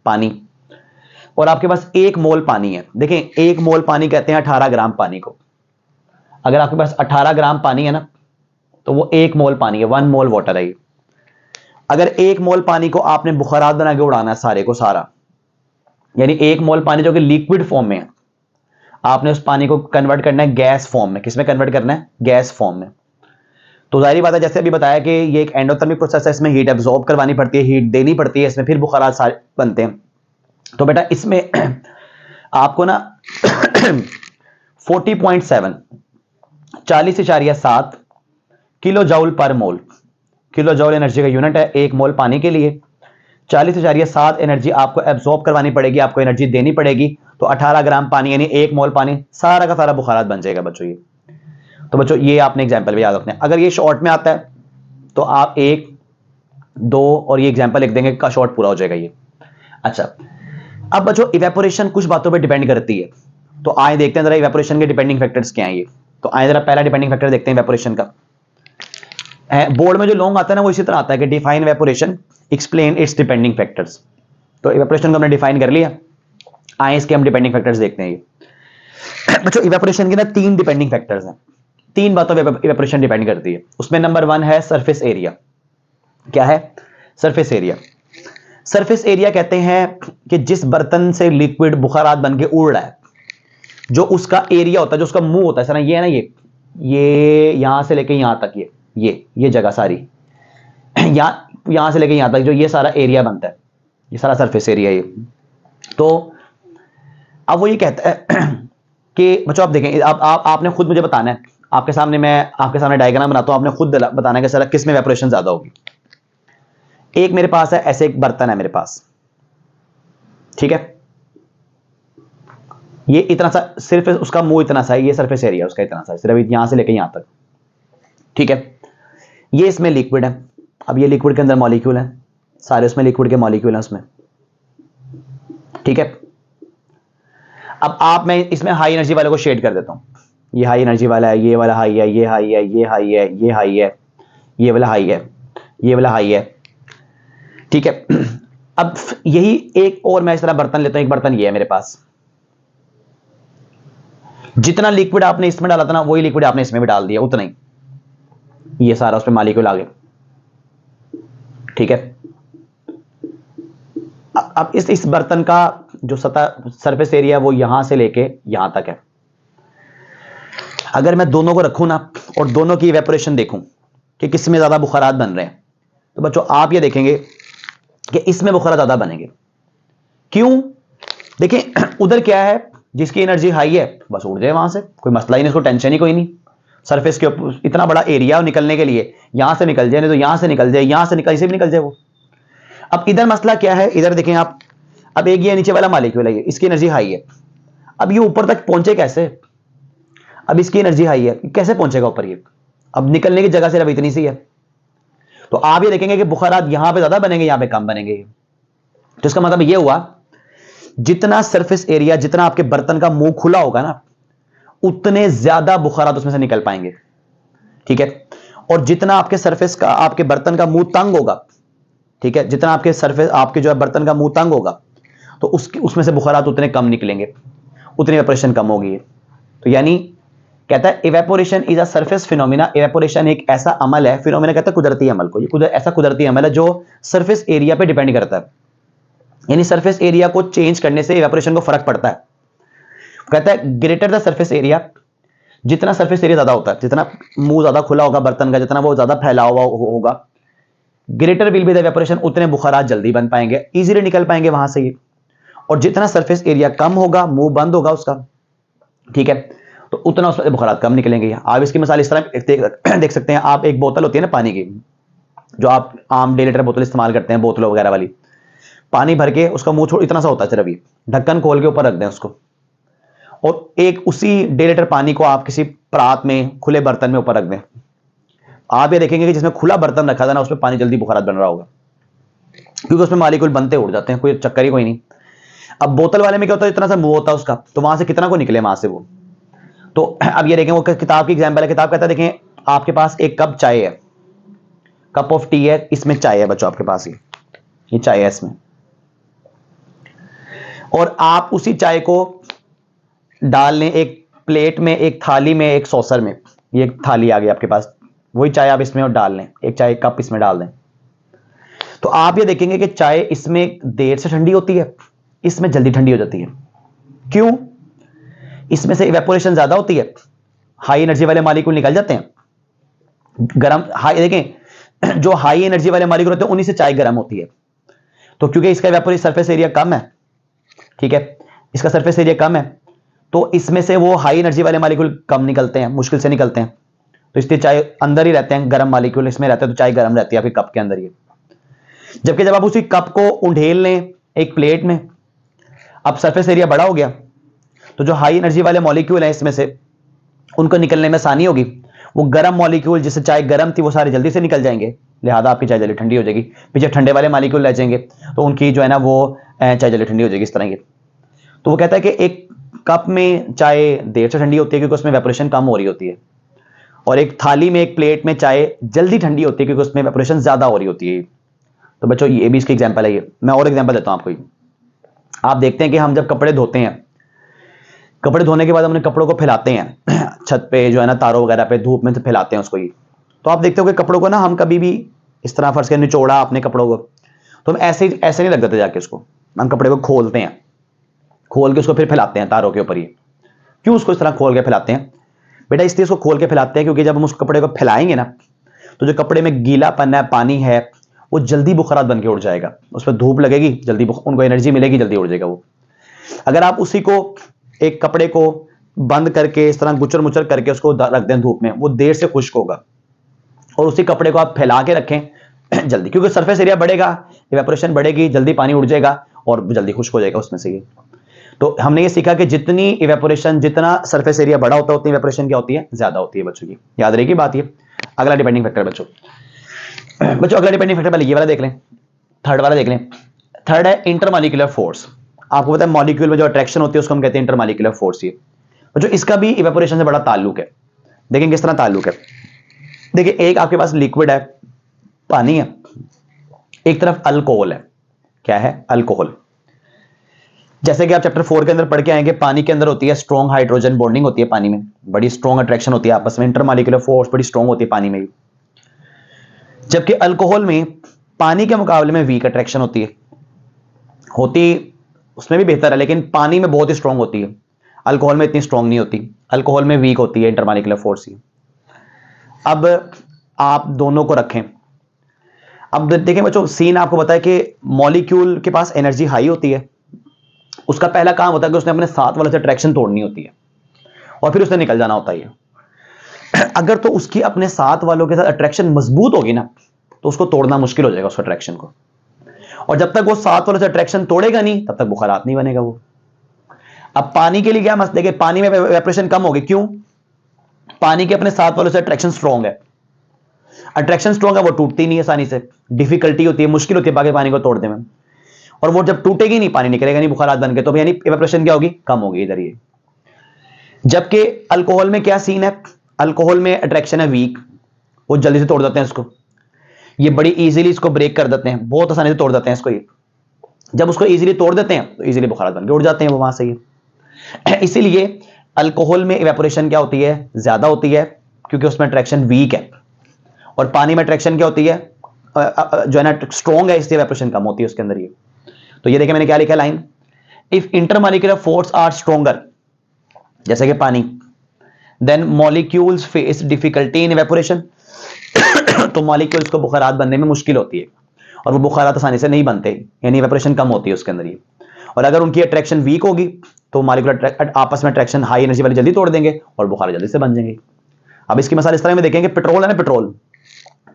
पानी, और आपके पास 1 मोल पानी है। देखें 1 मोल पानी कहते हैं 18 ग्राम पानी को। अगर आपके पास 18 ग्राम पानी है ना, तो वो 1 मोल पानी है, 1 मोल वाटर है। अगर 1 मोल पानी को आपने बुखारात बना के उड़ाना है सारे को सारा, यानी 1 मोल पानी जो कि लिक्विड फॉर्म में है, आपने उस पानी को कन्वर्ट करना है गैस फॉर्म में। किसमें कन्वर्ट करना है? गैस फॉर्म में। तो जाहिर बात है जैसे अभी बताया कि ये एक एंडोथर्मिक प्रोसेस है, इसमें हीट एब्जॉर्ब करवानी पड़ती है, हीट देनी पड़ती है, इसमें फिर बुखारात सारे बनते हैं। तो बेटा इसमें आपको ना 40.7 40.7 किलो जूल पर मोल, किलो जूल एनर्जी का यूनिट है 1 मोल पानी के लिए। 40.7 एनर्जी आपको एब्जॉर्ब करवानी पड़ेगी, आपको एनर्जी देनी पड़ेगी। तो 18 ग्राम पानी यानी 1 मोल पानी सारा का सारा बुखारात बन जाएगा बच्चों ये। तो बच्चों ये आपने एग्जांपल भी याद रखना है। अगर ये शॉर्ट में आता है तो आप 1 2 और ये एग्जांपल लिख देंगे का शॉर्ट पूरा हो जाएगा ये। अच्छा अब बच्चों इवेपोरेशन कुछ बातों पे डिपेंड करती है, तो आए देखते हैं जरा इवेपोरेशन के डिपेंडिंग फैक्टर्स क्या हैं ये। तो आए जरा पहला डिपेंडिंग फैक्टर देखते हैं इवेपोरेशन का। बोर्ड में जो लॉन्ग आता है ना वो इसी तरह आता है कि define evaporation, explain it's depending factors. तो इवेपोरेशन को हमने डिफाइन कर लिया, आए इसके हम डिपेंडिंग फैक्टर्स देखते हैं ये। बच्चों इवेपोरेशन के ना 3 डिपेंडिंग फैक्टर्स हैं, 3 बातों पे इवेपोरेशन डिपेंड करती है। उसमें नंबर 1 है सरफेस एरिया। क्या है? Surface area. सरफेस एरिया कहते हैं कि जिस बर्तन से लिक्विड बुखारात बन के उड़ रहा है, जो उसका एरिया होता है, जो उसका मुंह होता है, सर ये है ना, ये यहां से लेके यहां तक, ये जगह सारी यहां से लेके यहां तक जो ये सारा एरिया बनता है, ये सारा सरफेस एरिया ये। तो अब वो ये कहता है कि बच्चों आप देखें, आपने खुद मुझे बताना है, मैं आपके सामने डायग्राम बनाता हूं, आपने खुद बताना है कि सर किस में इवेपोरेशन ज्यादा होगी। एक मेरे पास है, ऐसे एक बर्तन है मेरे पास, ठीक है, ये इतना सा, सिर्फ उसका मुंह इतना सा है, ये सरफेस एरिया उसका इतना सा है, सिर्फ यहां से लेकर यहां तक, ठीक है। ये इसमें लिक्विड है, अब ये लिक्विड के अंदर मॉलिक्यूल है, सारे उसमें लिक्विड के मॉलिक्यूल हैं उसमें, ठीक है। अब आप, मैं इसमें हाई एनर्जी वाले को शेड कर देता हूं, ये हाई एनर्जी वाला है, ये वाला हाई है, ये हाई है, ये हाई है, ये हाई है, ये वाला हाई है, ये वाला हाई है, ठीक है। अब यही एक और मैं इस तरह बर्तन लेता हूं, एक बर्तन ये है मेरे पास, जितना लिक्विड आपने इसमें डाला था ना, वही लिक्विड आपने इसमें भी डाल दिया, उतना ही, ये सारा उस पर मॉलिक्यूल आ गया, ठीक है। अब इस बर्तन का जो सतह सरफेस एरिया वो यहां से लेके यहां तक है। अगर मैं दोनों को रखूं ना और दोनों की इवेपोरेशन देखूं कि किस में ज्यादा बुखारात बन रहे हैं, तो बच्चों आप ये देखेंगे कि इसमें बुखारात ज्यादा बनेंगे। क्यों? देखिए उधर क्या है, जिसकी एनर्जी हाई है बस उड़ जाए वहां से, कोई मसला ही नहीं, उसको टेंशन ही कोई नहीं, सरफेस के ऊपर इतना बड़ा एरिया निकलने के लिए, यहां से निकल जाए, नहीं तो यहां से निकल जाए, यहां से निकल, इसे भी निकल जाए वो। अब इधर मसला क्या है, इधर देखें आप, अब एक ये नीचे वाला मॉलिक्यूल है, इसकी एनर्जी हाई है, अब ये ऊपर तक पहुंचे कैसे? अब इसकी एनर्जी हाई है, कैसे पहुंचेगा ऊपर ये? अब निकलने की जगह सिर्फ इतनी सी है, तो आप ये देखेंगे कि बुखारात यहां पे ज्यादा बनेंगे, यहां पे कम बनेंगे। तो इसका मतलब ये हुआ, जितना सरफेस एरिया, जितना आपके बर्तन का मुंह खुला होगा ना, उतने ज्यादा बुखारात उसमें से निकल पाएंगे, ठीक है। और जितना आपके सरफेस का, आपके बर्तन का मुंह तंग होगा, ठीक है, जितना आपके सरफेस, आपके जो है बर्तन का मुंह तंग होगा, तो उसमें से बुखारात उतने कम निकलेंगे, उतनी इवेपोरेशन कम होगी। तो यानी कहता है evaporation is a surface phenomena, evaporation एक ऐसा अमल है, फिनोमिना कहता है कुदरती अमल को, ये ऐसा कुदरती अमल है जो सरफेस एरिया पे डिपेंड करता है, यानी सरफेस एरिया को चेंज करने से इवेपोरेशन को फर्क पड़ता है। कहता है ग्रेटर द सरफेस एरिया, जितना सरफेस एरिया ज्यादा होता है, जितना मुंह ज्यादा खुला होगा बर्तन का, जितना वो ज्यादा फैला हुआ होगा, greater will be the evaporation, उतने बुखारात जल्दी बन पाएंगे, इजीली निकल पाएंगे वहां से ये। और जितना सरफेस एरिया कम होगा, मुंह बंद होगा उसका, ठीक है, तो उतना उसमें बुखारात कम निकलेंगे। आप इसकी मिसाल इस तरह देख सकते हैं, आप एक बोतल होती है ना पानी की, जो आप आम 1.5 लीटर बोतल इस्तेमाल करते हैं, बोतलों वगैरह वाली, पानी भर के उसका मुंह इतना सा होता है, सिर्फ ढक्कन खोल के ऊपर रख दें उसको, और एक उसी 1.5 लीटर पानी को आप किसी परात में, खुले बर्तन में ऊपर रख दें, आप ये देखेंगे कि जिसमें खुला बर्तन रखा था ना, उसमें पानी जल्दी बुखारात बन रहा होगा, क्योंकि उसमें मॉलिक्यूल बनते उड़ जाते हैं, कोई चक्कर ही कोई नहीं। अब बोतल वाले में क्या होता है, इतना सा मुंह होता है उसका, तो वहां से कितना को निकले वहां से वो। तो अब ये देखें, वो किताब की एग्जांपल है, किताब कहता है देखें आपके पास एक कप चाय है, कप ऑफ टी है, इसमें चाय है बच्चों आपके पास, ये चाय है इसमें, और आप उसी चाय को डाल लें एक प्लेट में, एक थाली में, एक सॉसर में, ये एक थाली आ गई आपके पास, वही चाय आप इसमें और डाल लें, एक चाय कप इसमें डाल दें, तो आप ये देखेंगे कि चाय इसमें देर से ठंडी होती है, इसमें जल्दी ठंडी हो जाती है। क्यों? इसमें से इवेपोरेशन ज्यादा होती है, हाई एनर्जी वाले मॉलिक्यूल निकल जाते हैं, गर्म, हाई देखें जो हाई एनर्जी वाले मॉलिक्यूल होते हैं उन्हीं से चाय गर्म होती है। तो क्योंकि इसका इवेपोरेशन सरफेस एरिया कम है, ठीक है, इसका सरफेस एरिया कम है, तो इसमें से वो हाई एनर्जी वाले मॉलिक्यूल कम निकलते हैं, मुश्किल से निकलते हैं, तो इसलिए चाय अंदर ही रहते हैं, गर्म मॉलिक्यूल इसमें रहते हैं, तो चाय गर्म रहती है आपके कप के अंदर ही। जबकि जब आप उसी कप को उंडेल लें एक प्लेट में, अब सरफेस एरिया बड़ा हो गया, तो जो हाई एनर्जी वाले मॉलिक्यूल हैं इसमें से, उनको निकलने में आसानी होगी, वो गर्म मॉलिक्यूल, जिससे चाय गर्म थी, वो सारे जल्दी से निकल जाएंगे, लिहाजा आपकी चाय जल्दी ठंडी हो जाएगी। पीछे ठंडे वाले मॉलिक्यूल रह जाएंगे, तो उनकी जो है ना वो चाय जल्दी ठंडी हो जाएगी, इस तरह की। तो वो कहता है कि एक कप में चाय देर से ठंडी होती है क्योंकि उसमें इवेपोरेशन कम हो रही होती है, और एक थाली में, एक प्लेट में चाय जल्दी ठंडी होती है क्योंकि उसमें इवेपोरेशन ज्यादा हो रही होती है। तो बच्चों ये भी इसकी एग्जांपल है। ये मैं और एग्जांपल देता हूं आपको। आप देखते हैं कि हम जब कपड़े धोते हैं, कपड़े धोने के बाद हमने कपड़ों को फैलाते हैं छत पे, जो है ना तारों वगैरह पे, धूप में से फैलाते हैं उसको। ये तो आप देखते हो कि कपड़ों को ना हम कभी भी इस तरह फर्श के निचोड़ा अपने कपड़ों को, तो हम ऐसे नहीं रख देते जाके उसको, हम कपड़े को खोलते हैं, खोल के उसको फिर फैलाते हैं तारों के ऊपर। ये क्यों उसको इस तरह खोल के फैलाते हैं बेटा? इसलिए उसको खोल के फैलाते हैं क्योंकि जब हम उस कपड़े को फैलाएंगे ना, तो जो कपड़े में गीलापन है, पानी है, वो जल्दी बुखारात बन के उड़ जाएगा, उस पर धूप लगेगी, जल्दी उनको एनर्जी मिलेगी, जल्दी उड़ जाएगा वो। अगर आप उसी को, एक कपड़े को बंद करके इस तरह गुचर मुचर करके उसको रख दें धूप में, वो देर से खुश्क होगा। और उसी कपड़े को आप फैला के रखें जल्दी, क्योंकि सरफेस एरिया बढ़ेगा, इवेपोरेशन बढ़ेगी, जल्दी पानी उड़ जाएगा और जल्दी खुश्क हो जाएगा उसमें से ये। तो हमने ये सीखा कि जितनी इवेपोरेशन, जितना सरफेस एरिया बड़ा होता है उतनी इवेपोरेशन क्या होती है, ज्यादा होती है बच्चों की, याद रहेगी बात ये। अगला डिपेंडिंग फैक्टर बच्चों, अगला डिपेंडिंग फैक्टर पहले ये वाला देख लें, थर्ड वाला देख लें। थर्ड है इंटरमॉलिक्यूलर फोर्स। आपको पता है मॉलिक्यूल में जो अट्रैक्शन होती है उसको हम कहते हैं इंटरमॉलिक्यूलर फोर्स। ये बच्चों इसका भी इवेपोरेशन से बड़ा ताल्लुक है। देखें किस तरह ताल्लुक है। देखिए एक आपके पास लिक्विड है, पानी है, एक तरफ अल्कोहल है। क्या है? अल्कोहल। जैसे कि आप चैप्टर 4 के अंदर पढ़ के आएंगे, पानी के अंदर होती है स्ट्रॉन्ग हाइड्रोजन बॉन्डिंग होती है पानी में, बड़ी स्ट्रॉन्ग अट्रैक्शन होती है आपस में, इंटरमॉलिक्यूलर फोर्स बड़ी स्ट्रॉन्ग होती है पानी में। जबकि अल्कोहल में पानी के मुकाबले में वीक अट्रैक्शन होती उसमें भी बेहतर है, लेकिन पानी में बहुत ही स्ट्रॉन्ग होती है, अल्कोहल में इतनी स्ट्रॉन्ग नहीं होती, अल्कोहल में वीक होती है इंटरमॉलिक्यूलर फोर्स। अब आप दोनों को रखें। अब देखें बच्चों, सीन आपको पता है कि मॉलिक्यूल के पास एनर्जी हाई होती है, उसका पहला काम होता है कि उसने अपने साथ वाले से अट्रैक्शन तोड़नी होती है और फिर उसने निकल जाना होता है। अगर तो उसकी अपने साथ वालों के साथ अट्रैक्शन मजबूत होगी ना, तो उसको तोड़ना मुश्किल हो जाएगा उस अट्रैक्शन को, और जब तक वो साथ वालों से अट्रैक्शन तोड़ेगा नहीं तब तक बुखारात नहीं बनेगा वो। अब पानी के लिए क्या मसला है कि पानी में इवेपोरेशन कम होगी। क्यों? पानी के अपने साथ वालों से अट्रैक्शन स्ट्रॉन्ग है, अट्रैक्शन स्ट्रॉन्ग है, वो टूटती नहीं है आसानी से, डिफिकल्टी होती है, मुश्किल होती है बाकी पानी को तोड़ने में, और वो जब टूटेगी नहीं, पानी निकलेगा नहीं बुखारात बन के, तो यानी इवेपोरेशन क्या होगी? कम होगी इधर ये। जबकि अल्कोहल में क्या सीन है? अल्कोहल में अट्रैक्शन है वीक, वो जल्दी से तोड़ देते हैं इसको, ये बड़ी इजीली इसको ब्रेक कर देते हैं, बहुत आसानी से तोड़ देते हैं इसको ये। जब उसको इजीली तोड़ देते हैं तो इजीली बुखारात बन के उड़ जाते हैं वो वहां से ये। इसीलिए अल्कोहल में इवेपोरेशन क्या होती है? ज्यादा होती है, क्योंकि उसमें अट्रैक्शन वीक है, और पानी में अट्रैक्शन क्या होती है? जो है ना स्ट्रॉन्ग है, इसलिए इवेपोरेशन कम होती है उसके अंदर ये। तो ये देखिए मैंने क्या लिखा line, if intermolecular force are stronger, जैसे कि पानी, then molecules face difficulty in evaporation, तो मॉलिक्यूल्स को बुखारात बनने में मुश्किल होती है, और वो बुखारात आसानी से नहीं बनते, यानी इवेपोरेशन कम होती है उसके अंदर ये। और अगर उनकी अट्रैक्शन वीक होगी तो मॉलिक्यूलर आपस में अट्रैक्शन हाई एनर्जी वाली जल्दी तोड़ देंगे और बुखार जल्दी से बन जाएंगे। अब इसकी मिसाल इस तरह में देखेंगे, पेट्रोल है ना,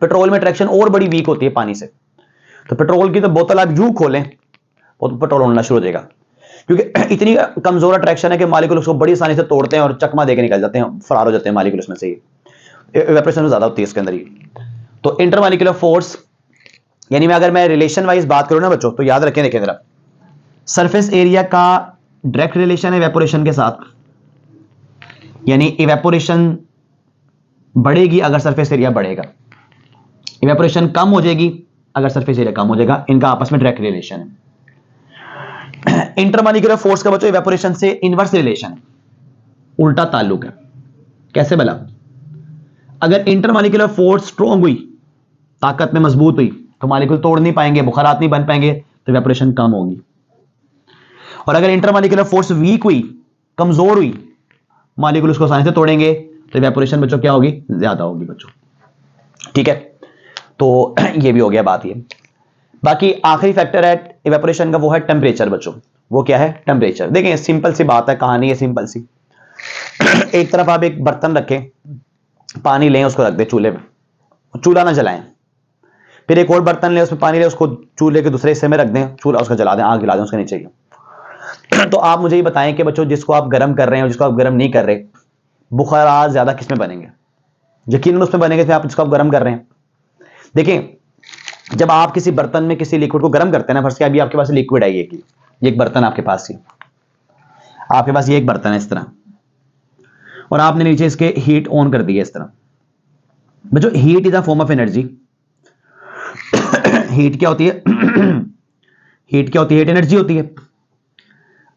पेट्रोल में अट्रैक्शन और बड़ी वीक होती है पानी से, तो पेट्रोल की तो बोतल आप यूं खोलें वो तो पेट्रोल होना शुरू हो जाएगा, क्योंकि इतनी कमजोर अट्रैक्शन है कि मॉलिक्यूल उसको बड़ी आसानी से तोड़ते हैं और चकमा देके निकल जाते हैं, फरार हो जाते हैं मॉलिक्यूल उसमें से, इवेपोरेशन ज्यादा होती है इसके अंदर ही। तो इंटरमॉलिक्यूलर फोर्स, यानी मैं अगर मैं रिलेशन वाइज बात करूं ना बच्चों, तो याद रखें, देखें जरा, सरफेस एरिया का डायरेक्ट रिलेशन है इवेपोरेशन के साथ, यानी इवेपोरेशन बढ़ेगी अगर सरफेस एरिया बढ़ेगा, इवेपोरेशन कम हो जाएगी अगर सरफेस एरिया कम हो जाएगा, इनका आपस में डायरेक्ट रिलेशन है। इंटरमॉलिक्यूलर फोर्स का बच्चों इवेपोरेशन से इनवर्स रिलेशन है, उल्टा ताल्लुक है। कैसे भला? अगर इंटरमॉलिक्यूलर फोर्स स्ट्रॉन्ग हुई, ताकत में मजबूत हुई, तो मॉलिक्यूल तोड़ नहीं पाएंगे, बुखारात नहीं बन पाएंगे, तो इवेपोरेशन कम होगी। और अगर इंटरमॉलिक्यूलर फोर्स वीक हुई, कमजोर हुई, मॉलिक्यूल उसको आसानी से तोड़ेंगे, तो इवेपोरेशन बच्चों क्या होगी? ज्यादा होगी बच्चों। ठीक है, तो ये भी हो गया बात ये। बाकी आखिरी फैक्टर है इवेपोरेशन का, वो है टेम्परेचर बच्चों। वो क्या है? टेम्परेचर। देखें सिंपल सी बात है, कहानी है सिंपल सी। एक तरफ आप एक बर्तन रखें, पानी लें, उसको रख दें चूल्हे में, चूल्हा ना जलाएं, फिर एक और बर्तन लें, उसमें पानी लें, उसको चूल्हे के दूसरे हिस्से में रख दें, चूल्हा उसका जला दें, आग जला दें उसके नीचे की। तो आप मुझे ये बताएं कि बच्चों जिसको आप गर्म कर रहे हैं और जिसको आप गर्म नहीं कर रहे, बुखारात ज्यादा किस में बनेंगे? यकीनन उसमें बनेंगे आप जिसको आप गर्म कर रहे हैं। देखें जब आप किसी बर्तन में किसी लिक्विड को गर्म करते हैं ना, फर्स्ट क्या, अभी आपके पास लिक्विड है, ये एक बर्तन आपके पास ही, आपके पास ये एक बर्तन है इस तरह, और आपने नीचे इसके हीट ऑन कर दी है इस तरह। बच्चों heat is a form of energy. Heat क्या होती है? हीट क्या होती है? हीट एनर्जी होती है।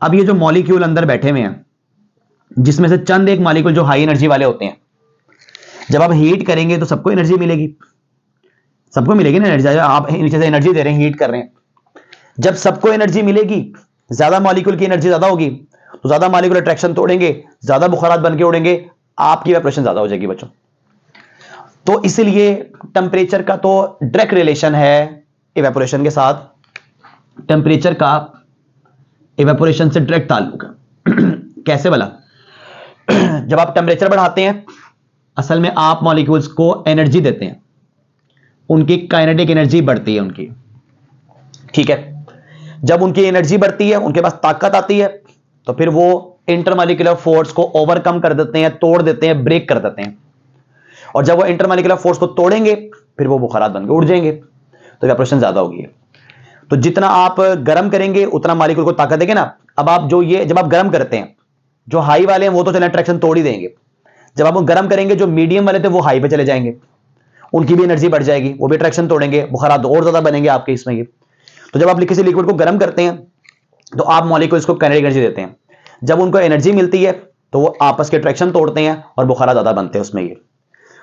अब ये जो मॉलिक्यूल अंदर बैठे हुए हैं, जिसमें से चंद एक मॉलिक्यूल जो हाई एनर्जी वाले होते हैं, जब आप हीट करेंगे तो सबको एनर्जी मिलेगी, सबको मिलेगी ना एनर्जी। आप नीचे से एनर्जी दे रहे हैं, हीट कर रहे हैं, जब सबको एनर्जी मिलेगी, ज्यादा मॉलिक्यूल की एनर्जी ज्यादा होगी, तो ज्यादा मॉलिक्यूल अट्रैक्शन तोड़ेंगे, ज्यादा बुखारात बन के उड़ेंगे, आपकी इवेपोरेशन ज्यादा हो जाएगी बच्चों। तो इसलिए टेम्परेचर का तो डायरेक्ट रिलेशन है इवेपोरेशन के साथ, टेम्परेचर का इवेपोरेशन से डायरेक्ट ताल्लुक है। कैसे भला? जब आप टेम्परेचर बढ़ाते हैं, असल में आप मॉलिक्यूल्स को एनर्जी देते हैं, उनकी काइनेटिक एनर्जी बढ़ती है उनकी, ठीक है। जब उनकी एनर्जी बढ़ती है, उनके पास ताकत आती है, तो फिर वो इंटरमॉलिक्यूलर फोर्स को ओवरकम कर देते हैं, तोड़ देते हैं, ब्रेक कर देते हैं। और जब वो इंटरमॉलिक्यूलर फोर्स को तोड़ेंगे, फिर वो बुखारात बनकर उड़ जाएंगे, तो इवेपोरेशन ज्यादा होगी। तो जितना आप गर्म करेंगे उतना मॉलिक्यूल को ताकत देंगे ना। अब आप जो ये जब आप गर्म करते हैं, जो हाई वाले हैं वो तो चले अट्रैक्शन तोड़ ही देंगे। जब आप गर्म करेंगे, जो मीडियम वाले थे वो हाई पे चले जाएंगे, उनकी भी एनर्जी बढ़ जाएगी, वो भी अट्रैक्शन तोड़ेंगे, बुखारात और ज्यादा बनेंगे आपके इसमें ये। तो जब आप किसी लिक्विड को गर्म करते हैं तो आप मॉलिक्यूल्स को काइनेटिक एनर्जी देते हैं। जब उनको एनर्जी मिलती है तो वो आपस के अट्रैक्शन तोड़ते हैं और बुखारात ज्यादा बनते हैं उसमें ये।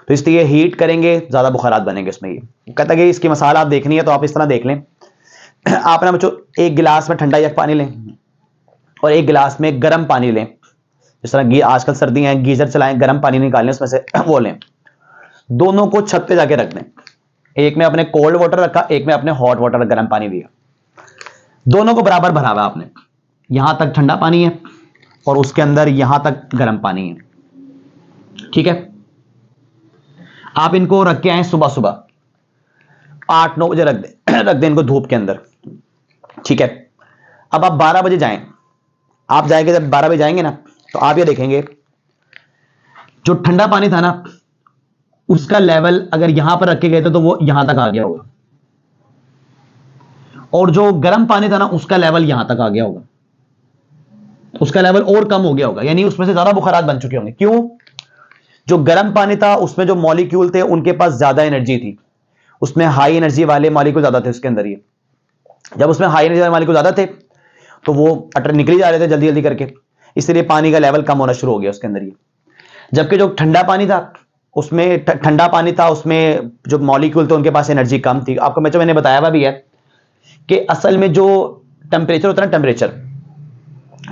तो इसलिए हीट करेंगे ज्यादा बुखारात बनेंगे उसमें ये। कहता है कि इसकी मसाल आप देखनी है तो आप इस तरह देख लें। आप ना बच्चों एक गिलास में ठंडा यक पानी लें और एक गिलास में गर्म पानी लें। जिस तरह आजकल सर्दियां हैं, गीजर चलाएं, गर्म पानी निकालें उसमें से, वो लें। दोनों को छत पे जाके रख दें। एक में अपने कोल्ड वाटर रखा, एक में अपने हॉट वाटर गर्म पानी दिया। दोनों को बराबर भरा हुआ आपने, यहां तक ठंडा पानी है और उसके अंदर यहां तक गर्म पानी है, ठीक है। आप इनको रख के आए सुबह सुबह 8-9 बजे रख दें इनको धूप के अंदर, ठीक है। अब आप 12 बजे जाएं, आप जाएंगे, जब 12 बजे जाएंगे ना तो आप ये देखेंगे जो ठंडा पानी था ना उसका लेवल अगर यहां पर रखे गए थे तो वो यहां तक आ गया होगा, और जो गर्म पानी था ना उसका लेवल यहां तक आ गया होगा, उसका लेवल और कम हो गया होगा, यानी उसमें से ज्यादा बुखारात बन चुके होंगे। क्यों? जो गर्म पानी था उसमें जो मॉलिक्यूल थे उनके पास ज्यादा एनर्जी थी, उसमें हाई एनर्जी वाले मॉलिक्यूल ज्यादा थे उसके अंदर। ये जब उसमें हाई एनर्जी वाले मॉलिक्यूल ज्यादा थे तो वो निकल जा रहे थे जल्दी जल्दी करके, इसलिए पानी का लेवल कम होना शुरू हो गया उसके अंदर ये। जबकि जो ठंडा पानी था उसमें जो मॉलिक्यूल थे उनके पास एनर्जी कम थी। आपको मैंने बताया हुआ भी है कि असल में जो टेम्परेचर होता है ना, टेम्परेचर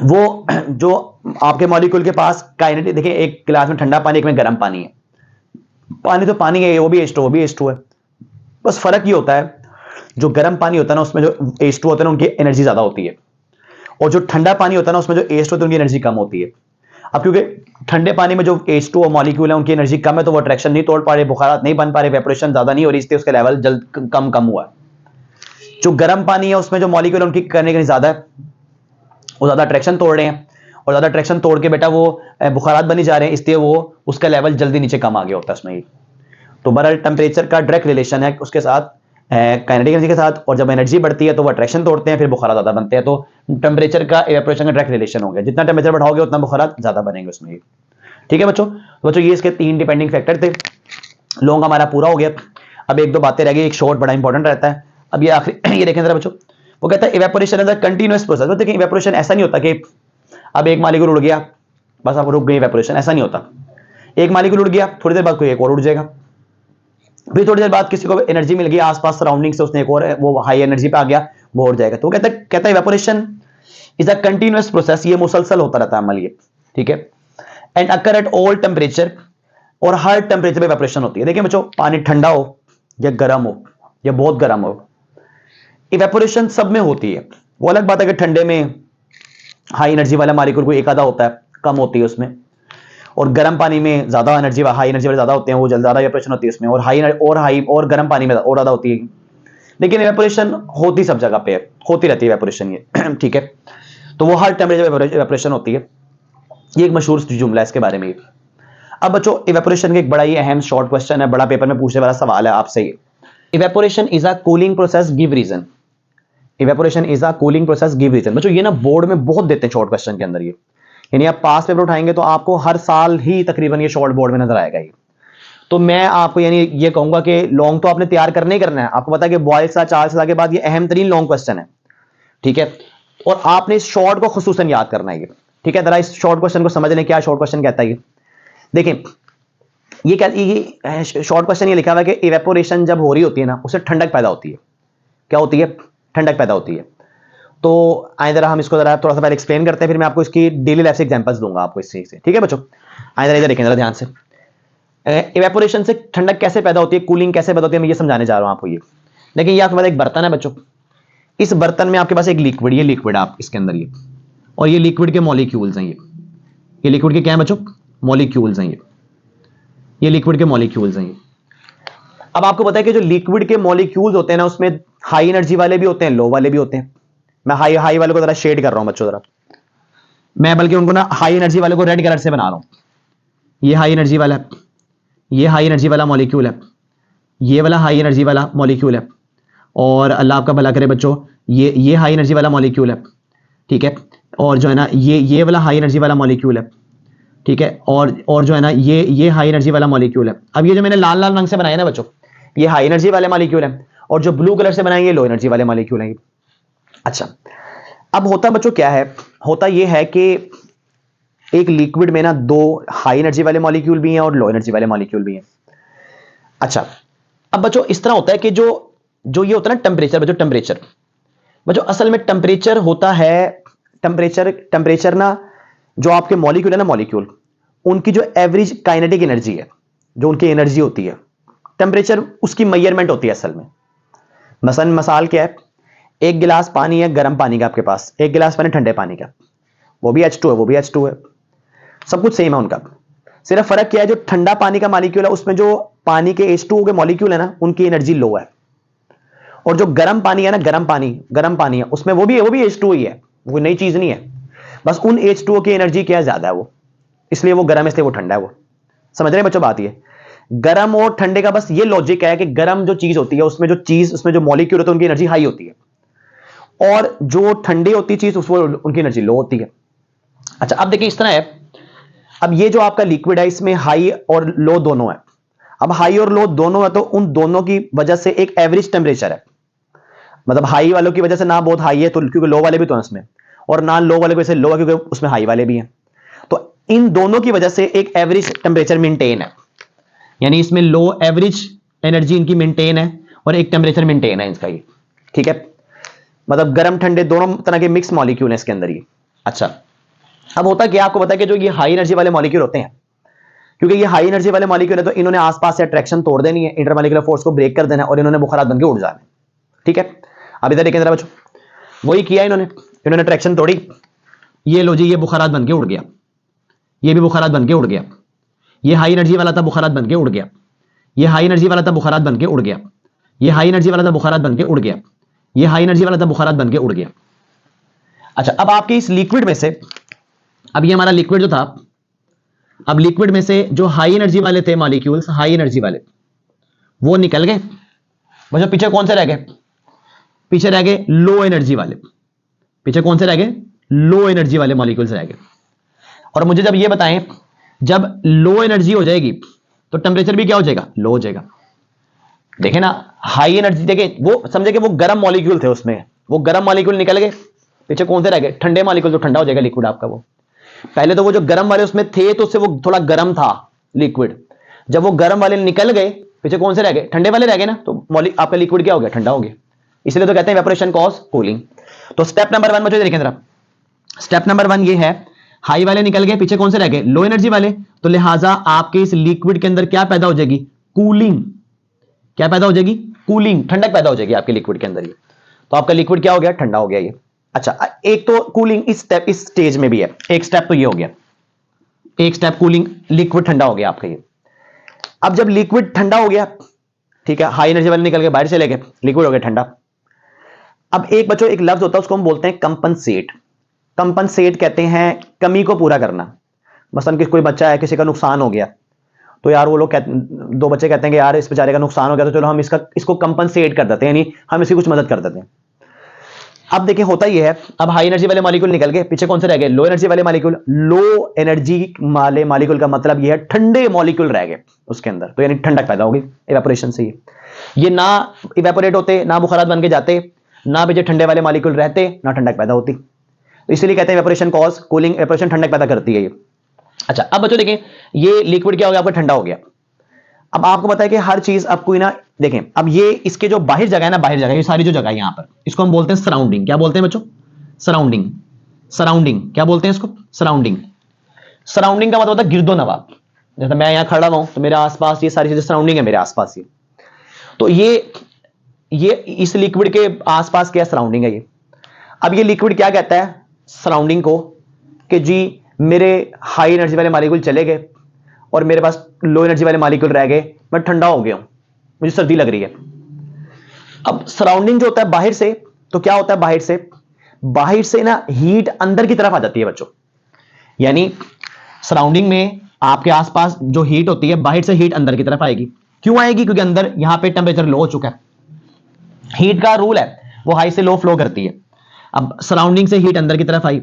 वो जो आपके मॉलिक्यूल के पास काइनेटिक, देखिए एक गिलास में ठंडा पानी, एक में गर्म पानी है। पानी तो पानी है, वो भी H2O, वो भी H2O है। बस फर्क ये होता है जो गर्म पानी होता है ना उसमें जो H2O होता है ना उनकी एनर्जी ज्यादा होती है, और जो ठंडा पानी होता है ना उसमें जो H2O होता है उनकी एनर्जी कम होती है। अब क्योंकि ठंडे पानी में जो H2O मॉलिक्यूल है उनकी एनर्जी कम है तो वो अट्रैक्शन नहीं तोड़ पा रहे, बुखारात नहीं बन पा रहे, वेपोरेशन ज्यादा नहीं हो रही, इसलिए उसका लेवल जल्द कम हुआ है। जो गर्म पानी है उसमें जो मॉलिक्यूल उनकी करने की ज्यादा है, वो ज्यादा अट्रैक्शन तोड़ रहे हैं, और ज्यादा अट्रैक्शन तोड़ के बेटा वो बुखारात बनी जा रहे हैं, इसलिए वो उसका लेवल जल्दी नीचे कम आ गया होता है उसमें। तो बहरहाल टेम्परेचर का डायरेक्ट रिलेशन है उसके साथ, काइनेटिक एनर्जी के साथ, और जब एनर्जी बढ़ती है तो वो अट्रैक्शन तोड़ते हैं, फिर बुखारात ज्यादा बनते हैं। तो टेम्परेचर का इवेपोरेशन का डायरेक्ट रिलेशन हो गया, जितना टेम्परेचर बढ़ाओगे उतना बुखारात ज्यादा बनेंगे उसमें, ठीक है बच्चों। तो बच्चों ये इसके 3 डिपेंडिंग फैक्टर थे। लॉन्ग हमारा पूरा हो गया, अब 1-2 बातें रह गई, एक शॉर्ट बड़ा इंपॉर्टेंट रहता है। अब ये आखिरी ये देखें जरा बच्चों, वो कहता है evaporation is a continuous process. देखिए इवेपोरेशन ऐसा नहीं होता कि अब एक मॉलिक्यूल उड़ गया बस आप रुक गई इवेपोरेशन, ऐसा नहीं होता। एक मॉलिक्यूल उड़ गया, थोड़ी देर बाद कोई एक और उड़ जाएगा, फिर थोड़ी देर बाद किसी को एनर्जी मिल गई आसपास सराउंडिंग से, उसने एक और वो हाई एनर्जी पे आ गया, वो उड़ जाएगा। तो कहता है evaporation is a continuous process, ये मुसलसल होता रहता है अमल ये, ठीक है। And occur at all temperature, और हर टेम्परेचर पे इवेपोरेशन होती है। देखिए बच्चों पानी ठंडा हो या गर्म हो या बहुत गर्म हो, इवेपोरेशन सब में होती है। वो अलग बात है कि ठंडे में हाई एनर्जी वाला मॉलिक्यूल कोई एक आधा होता है, कम होती है उसमें, और गर्म पानी में ज्यादा एनर्जी हाई एनर्जी वाले ज्यादा होते हैं, वो ज्यादा इवेपोरेशन होती है उसमें, और हाई और गर्म पानी में और ज्यादा होती है। लेकिन इवेपोरेशन होती सब जगह पे होती रहती है इवेपोरेशन ये, ठीक है। तो वो हर टेम्परेचर इवेपोरेशन होती है, ये एक मशहूर जुमला है इसके बारे में। अब बच्चों इवेपोरेशन का एक बड़ा ही अहम शॉर्ट क्वेश्चन है, बड़ा पेपर में पूछने वाला सवाल है आपसे ये, evaporation is a cooling process, give reason. Evaporation is a cooling process, give reason. बच्चों ये ना बोर्ड में बहुत देते हैं शॉर्ट क्वेश्चन के अंदर ये, यानी आप पास पेपर उठाएंगे तो आपको हर साल ही तकरीबन ये शॉर्ट बोर्ड में नजर आएगा ये। तो मैं आपको यानी ये कहूंगा कि लॉन्ग तो आपने तैयार करना ही करना है। आपको पता है कि बॉयल सा 4 साल के बाद ये अहम तरीन लॉन्ग क्वेश्चन है, ठीक है। और आपने इस शॉर्ट को खुसूसन याद करना है ये, ठीक है। जरा इस शॉर्ट क्वेश्चन को समझ लें, क्या शॉर्ट क्वेश्चन कहता है ये। देखिए ये शॉर्ट क्वेश्चन ये लिखा हुआ है कि इवेपोरेशन जब हो रही होती है ना उससे ठंडक पैदा होती है। क्या होती है? ठंडक पैदा होती है। तो आए जरा हम इसको जरा थोड़ा सा पहले एक्सप्लेन करते हैं, फिर मैं आपको इसकी डेली लाइफ से एग्जांपल्स दूंगा आपको इस चीज से, ठीक है बच्चों। आए जरा इधर देखें जरा ध्यान से, इवेपोरेशन से ठंडक कैसे पैदा होती है, कूलिंग कैसे पैदा होती है, मैं ये समझाने जा रहा हूं आपको ये। लेकिन ये आपके पास एक बर्तन है बच्चों, इस बर्तन में आपके पास एक लिक्विड, ये लिक्विड आप इसके अंदर ये, और ये लिक्विड के मॉलिक्यूल्स हैं ये लिक्विड के क्या है बच्चों? मॉलिक्यूल्स हैं ये लिक्विड के मॉलिक्यूल्स हैं ये। अब आपको पता है कि जो लिक्विड के मॉलिक्यूल्स होते हैं ना, उसमें हाई एनर्जी वाले भी होते हैं, लो वाले भी होते हैं। मैं हाई हाई वाले को जरा शेड कर रहा हूं बच्चों, जरा मैं बल्कि उनको ना हाई एनर्जी वाले को रेड कलर से बना रहा हूं। ये हाई एनर्जी वाला है, ये हाई एनर्जी वाला मॉलिक्यूल है, ये वाला हाई एनर्जी वाला मॉलिक्यूल है, और अल्लाह आपका भला करे बच्चों, ये हाई एनर्जी वाला मॉलिक्यूल है, ठीक है। और जो है ना ये वाला हाई एनर्जी वाला मॉलिक्यूल है, ठीक है। और जो है ना ये हाई एनर्जी वाला मॉलिक्यूल है। अब ये जो मैंने लाल लाल रंग से बनाया ना बच्चों, ये हाई एनर्जी वाले मॉलिक्यूल है, और जो ब्लू कलर से बनाए ये लो एनर्जी वाले मॉलिक्यूल है। अच्छा, अब होता बच्चों क्या है, होता ये है कि एक लिक्विड में ना दो हाई एनर्जी वाले मॉलिक्यूल भी हैं और लो एनर्जी वाले मॉलिक्यूल भी हैं। अच्छा, अब बच्चों इस तरह होता है कि जो जो ये होता है ना टेम्परेचर, बच्चों असल में टेम्परेचर होता है, टेम्परेचर ना जो आपके मॉलिक्यूल है ना, मॉलिक्यूल उनकी जो एवरेज काइनेटिक एनर्जी है, जो उनकी एनर्जी होती है, टेम्परेचर उसकी मेजरमेंट होती है असल में। मसलन मसाल क्या है, एक गिलास पानी है गर्म पानी का आपके पास, एक गिलास पानी ठंडे पानी का, वो भी H2 है, वो भी H2 है, सब कुछ सेम है उनका। सिर्फ फर्क क्या है, जो ठंडा पानी का मॉलिक्यूल है उसमें जो पानी के H2O के मॉलिक्यूल है ना, उनकी एनर्जी लो है, और जो गर्म पानी है ना, गर्म पानी है, उसमें वो भी H2O ही है, वो नई चीज नहीं है, बस उन H2O की एनर्जी क्या ज्यादा है, वो इसलिए वो गर्म है, इसलिए वो ठंडा है। वो समझ रहे हैं बच्चों बात? ये गर्म और ठंडे का बस ये लॉजिक है कि गर्म जो चीज होती है उसमें जो मॉलिक्यूल होते हैं उनकी एनर्जी हाई होती है, और जो ठंडी होती चीज उसमें उनकी एनर्जी लो होती है। अच्छा, अब देखिए इस तरह है, अब ये जो आपका लिक्विड है इसमें हाई और लो दोनों है। अब हाई और लो दोनों है तो उन दोनों की वजह से एक एवरेज टेम्परेचर है, मतलब हाई वालों की वजह से ना बहुत हाई है तो क्योंकि लो वाले भी तो हैं उसमें, और ना लो वाले की वजह से लो है क्योंकि उसमें हाई वाले भी हैं, तो इन दोनों की वजह से एक एवरेज टेम्परेचर मेंटेन है, यानी इसमें लो एवरेज एनर्जी इनकी मेंटेन है और एक टेम्परेचर मेंटेन है इसका, ये ठीक है। मतलब गर्म ठंडे दोनों तरह के मिक्स मॉलिक्यूल हैं इसके अंदर ये। अच्छा, अब होता क्या, आपको पता है कि जो ये हाई एनर्जी वाले मॉलिक्यूल होते हैं, क्योंकि ये हाई एनर्जी वाले मॉलिक्यूल है तो इन्होंने आसपास से अट्रैक्शन तोड़ देनी है, इंटरमॉलिक्यूलर फोर्स को ब्रेक कर देना है, और इन्होंने बुखारात बनकर उड़ जाना है, ठीक है। अब इधर देखें जरा बच्चों, वही किया इन्होंने अट्रैक्शन तोड़ी, ये लो जी, ये बुखारात बनके उड़ गया, ये भी बुखारात बनके उड़ गया, ये हाई एनर्जी वाला था बुखारात बनके उड़ गया, ये हाई एनर्जी वाला था बुखारात बनके उड़ गया, ये हाई एनर्जी वाला था बुखारात बनके उड़ गया, ये हाई एनर्जी वाला था बुखारात बनके उड़ गया। अच्छा, अब आपके इस लिक्विड में से, अब ये हमारा लिक्विड जो था, अब लिक्विड में से जो हाई एनर्जी वाले थे मॉलिक्यूल्स, हाई एनर्जी वाले वो निकल गए बच्चों, पीछे कौन से रह गए? पीछे रह गए लो एनर्जी वाले, पीछे कौन से रह गए? लो एनर्जी वाले मॉलिक्यूल्स रह गए। और मुझे जब ये बताएं, जब लो एनर्जी हो जाएगी तो टेम्परेचर भी क्या हो जाएगा? लो हो जाएगा। देखें ना, हाई एनर्जी देखें, वो समझे कि वो गर्म मॉलिक्यूल थे, उसमें वो गर्म मॉलिक्यूल निकल गए, पीछे कौन से रह गए? ठंडे मॉलिक्यूल, तो ठंडा हो जाएगा लिक्विड आपका। वो पहले तो वो जो गर्म वाले उसमें थे तो उससे वो थोड़ा गर्म था लिक्विड, जब वो गर्म वाले निकल गए पीछे कौन से रह गए? ठंडे वाले रह गए ना, तो आपका लिक्विड क्या हो गया? ठंडा हो गया। इसलिए तो कहते हैं इवेपोरेशन कॉज कूलिंग। तो स्टेप नंबर 1 मुझे देखें जरा, स्टेप नंबर 1 ये है, हाई वाले निकल गए, पीछे कौन से रह गए? लो एनर्जी वाले, तो लिहाजा आपके इस लिक्विड के अंदर क्या पैदा हो जाएगी? कूलिंग। क्या पैदा हो जाएगी? कूलिंग, ठंडक पैदा हो जाएगी आपके लिक्विड के अंदर ये, तो आपका लिक्विड क्या हो गया? ठंडा हो गया ये। अच्छा, एक तो कूलिंग इस स्टेज में भी है, एक स्टेप तो ये हो गया, एक स्टेप कूलिंग, लिक्विड ठंडा हो गया आपका ये। अब जब लिक्विड ठंडा हो गया, ठीक है, हाई एनर्जी वाले निकल के बाहर चले गए, लिक्विड हो गया ठंडा। अब एक बच्चों एक लफ्ज होता है उसको हम बोलते हैं कंपनसेट। कंपनसेट कहते हैं कमी को पूरा करना। मसलन किसी कोई बच्चा है, किसी का नुकसान हो गया, तो यार वो लोग दो बच्चे कहते हैं कि यार इस बेचारे का नुकसान हो गया, तो चलो हम इसको कंपनसेट कर देते हैं, यानी हम इसकी कुछ मदद कर देते हैं। अब देखिए होता यह है, अब हाई एनर्जी वाले मॉलिक्यूल निकल गए, पीछे कौन से रह गए? लो एनर्जी वाले मॉलिक्यूल। लो एनर्जी वाले मॉलिक्यूल का मतलब यह है ठंडे मॉलिक्यूल रह गए उसके अंदर, तो यानी ठंडक पैदा होगी इवेपोरेशन से। ये ना इवेपोरेट होते, ना बुखारात बन के जाते, ना पीछे ठंडे वाले मॉलिक्यूल रहते, ना ठंडक पैदा होती, तो इसलिए कहते हैं इवेपोरेशन कॉज कूलिंग। इवेपोरेशन ठंडक पैदा करती है ये। अच्छा, अब बच्चों देखें, ये लिक्विड क्या हो गया? आपका ठंडा हो गया। अब आपको पता है कि हर चीज अब कोई ना, देखें अब ये इसके जो बाहर जगह है ना, बाहर जगह, ये सारी जो जगह है यहां पर, इसको हम बोलते हैं सराउंडिंग। क्या बोलते हैं बच्चों? सराउंडिंग। सराउंडिंग क्या बोलते हैं इसको? सराउंडिंग। सराउंडिंग का मतलब होता है गिरदो नवाब। जैसे मैं यहां खड़ा हूं तो मेरे आसपास ये सारी चीजें सराउंडिंग है मेरे आसपास ये, तो ये इस लिक्विड के आसपास क्या सराउंडिंग है ये। अब ये लिक्विड क्या कहता है सराउंडिंग को कि जी मेरे हाई एनर्जी वाले मॉलिक्यूल चले गए और मेरे पास लो एनर्जी वाले मॉलिक्यूल रह गए, मैं ठंडा हो गया हूं। मुझे सर्दी लग रही है। अब सराउंडिंग जो होता है बाहर से, तो क्या होता है बाहर से ना हीट अंदर की तरफ आ जाती है बच्चों। यानी सराउंडिंग में आपके आसपास जो हीट होती है बाहर से हीट अंदर की तरफ आएगी। क्यों आएगी? क्योंकि अंदर यहां पे टेम्परेचर लो हो चुका है। हीट का रूल है वो हाई से लो फ्लो करती है। अब सराउंडिंग से हीट अंदर की तरफ आई,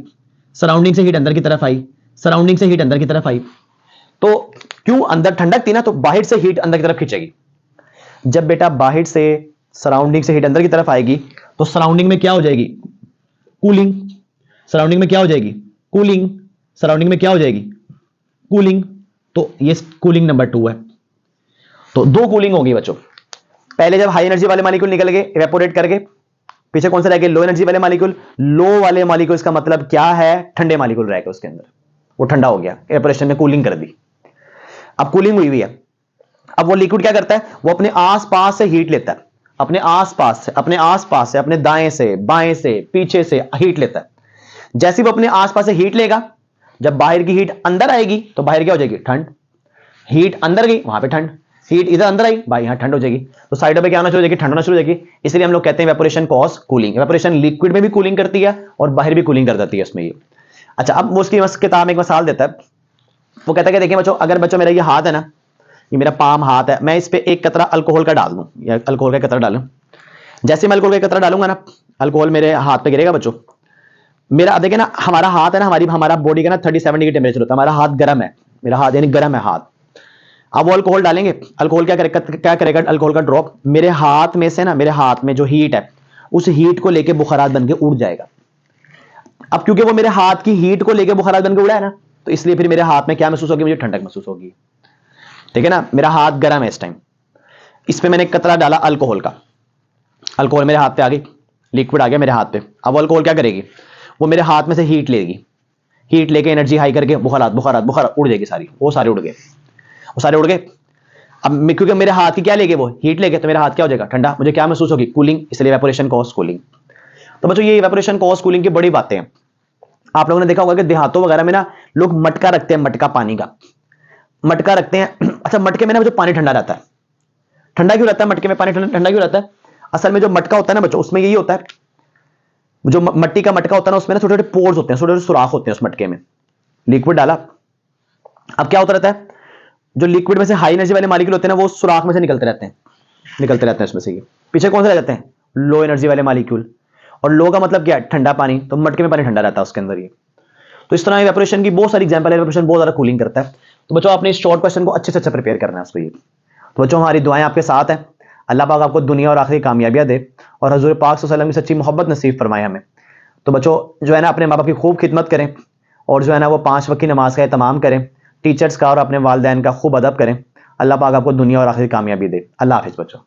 सराउंडिंग से हीट अंदर की तरफ आई, सराउंडिंग से हीट अंदर की तरफ आई, तो क्यों अंदर ठंडक थी ना, तो बाहर से हीट अंदर की तरफ खींचेगी। जब बेटा बाहर से सराउंडिंग से हीट अंदर की तरफ आएगी तो सराउंडिंग में क्या हो जाएगी? कूलिंग। सराउंडिंग में क्या हो जाएगी? कूलिंग। सराउंडिंग में क्या हो जाएगी? कूलिंग। तो ये कूलिंग नंबर 2 है। तो दो कूलिंग होगी बच्चों। पहले जब हाई एनर्जी वाले मॉलिक्यूल निकल गए इवेपोरेट करके, पीछे कौन सा रह गया? लो एनर्जी वाले मॉलिक्यूल। लो वाले मॉलिक्यूल्स का मतलब क्या है? ठंडे मॉलिक्यूल रह गए उसके अंदर, वो ठंडा हो गया, इवेपोरेशन ने कूलिंग कर दी। अब कूलिंग हुई है, अब वो लिक्विड क्या करता है? वो अपने आसपास से हीट लेता है, अपने आसपास से, अपने दाएं से, बाएं से, पीछे से हीट लेता है। जैसे वो अपने आसपास से हीट लेगा, जब बाहर की हीट अंदर आएगी तो बाहर क्या हो जाएगी? ठंड। हीट अंदर गई, वहां पे ठंड। हीट इधर अंदर आई, भाई यहां ठंड हो जाएगी। तो साइडों पे क्या होना शुरू हो जाएगी? ठंड होना शुरू हो जाएगी। इसलिए हम लोग कहते हैं evaporation cause cooling. Evaporation liquid में भी कूलिंग करती है और बाहर भी कूलिंग कर देती है उसमें ये। अच्छा, अब वो उसकी किताब में एक मिसाल देता है। वो कहता है कि देखिए बच्चों, अगर बच्चों मेरा ये हाथ है ना, ये मेरा पाम हाथ है, मैं इस पे एक कतरा अल्कोहल का डाल दूं, या अल्कोहल का कतरा डालूं। जैसे मैं अल्कोहल का कतरा डालूंगा ना, अल्कोहल मेरे हाथ पे गिरेगा बच्चों। मेरा देखिए ना, हमारा हाथ है ना, हमारा बॉडी का ना 37 डिग्री टेम्परेचर होता है। हमारा हाथ गर्म है, मेरा हाथ यानी गर्म है हाथ। अब वो अल्कोहल डालेंगे, अल्कोहल क्या करेगा? अल्कोहल का ड्रॉप मेरे हाथ में से ना, मेरे हाथ में जो हीट है उस हीट को लेके बुखारात बन के उड़ जाएगा। अब क्योंकि वो मेरे हाथ की हीट को लेके बुखारात बन के उड़ा है ना, तो इसलिए फिर मेरे हाथ में क्या महसूस होगी? मुझे ठंडक महसूस होगी। ठीक है ना, मेरा हाथ गर्म है इस टाइम, इस पे मैंने एक कतरा डाला अल्कोहल का, अल्कोहल मेरे हाथ पे आ गई, लिक्विड आ गया मेरे हाथ पे। अब अल्कोहल क्या करेगी? वो मेरे हाथ में से हीट लेगी, हीट लेके एनर्जी हाई करके बुखार उड़ जाएगी सारी, वो सारे उड़ गए। अब क्योंकि मेरे हाथ की क्या लेके? वो हीट लेके, तो मेरा हाथ क्या हो जाएगा? ठंडा। मुझे क्या महसूस होगी? कूलिंग। इसलिए इवेपोरेशन कॉज कूलिंग। तो बच्चों ये इवेपोरेशन कॉज कूलिंग की बड़ी बातें हैं। आप लोगों ने देखा होगा कि देहातों वगैरह में ना लोग मटका रखते हैं, मटका पानी का मटका रखते हैं। अच्छा, मटके में ना जो पानी ठंडा रहता है, ठंडा क्यों रहता है? मटके में पानी ठंडा क्यों रहता है? असल में जो मटका होता है ना बच्चों, उसमें यही होता है, जो मट्टी का मटका होता है ना, उसमें ना छोटे छोटे पोर्स होते हैं, छोटे छोटे सुराख होते हैं उस मटके में। लिक्विड डाला, अब क्या होता रहता है? जो लिक्विड में से हाई एनर्जी वाले मॉलिक्यूल होते हैं ना, वो सुराख में से निकलते रहते हैं उसमें से। ये पीछे कौन से रह जाते हैं? लो एनर्जी वाले मॉलिक्यूल। और लो का मतलब क्या है? ठंडा पानी। तो मटके में पानी ठंडा रहता है उसके अंदर ये। तो इस तरह इवेपोरेशन की बहुत सारी एग्जांपल है। इवेपोरेशन बहुत ज्यादा कूलिंग करता है। तो बच्चों आपने इस शॉर्ट क्वेश्चन को अच्छे से अच्छा प्रिपेयर करना है उसको ये। तो बच्चों हमारी दुआएं आपके साथ हैं। अल्लाह पाक आपको दुनिया और आखिरी कामयाबियां दे और हजूर पाक सल्लल्लाहु अलैहि वसल्लम की सच्ची मोहब्बत नसीब फरमाए हमें। तो बच्चों जो है ना, अपने माँ बाप की खूब खिदमत करें और जो है ना वो 5 वक्त की नमाज का एहतमाम करें, टीचर्स का और अपने वालिदैन का खूब अदब करें। अल्लाह पाक आपको दुनिया और आखिरी कामयाबी दे। अल्लाह हाफिज़ बच्चों।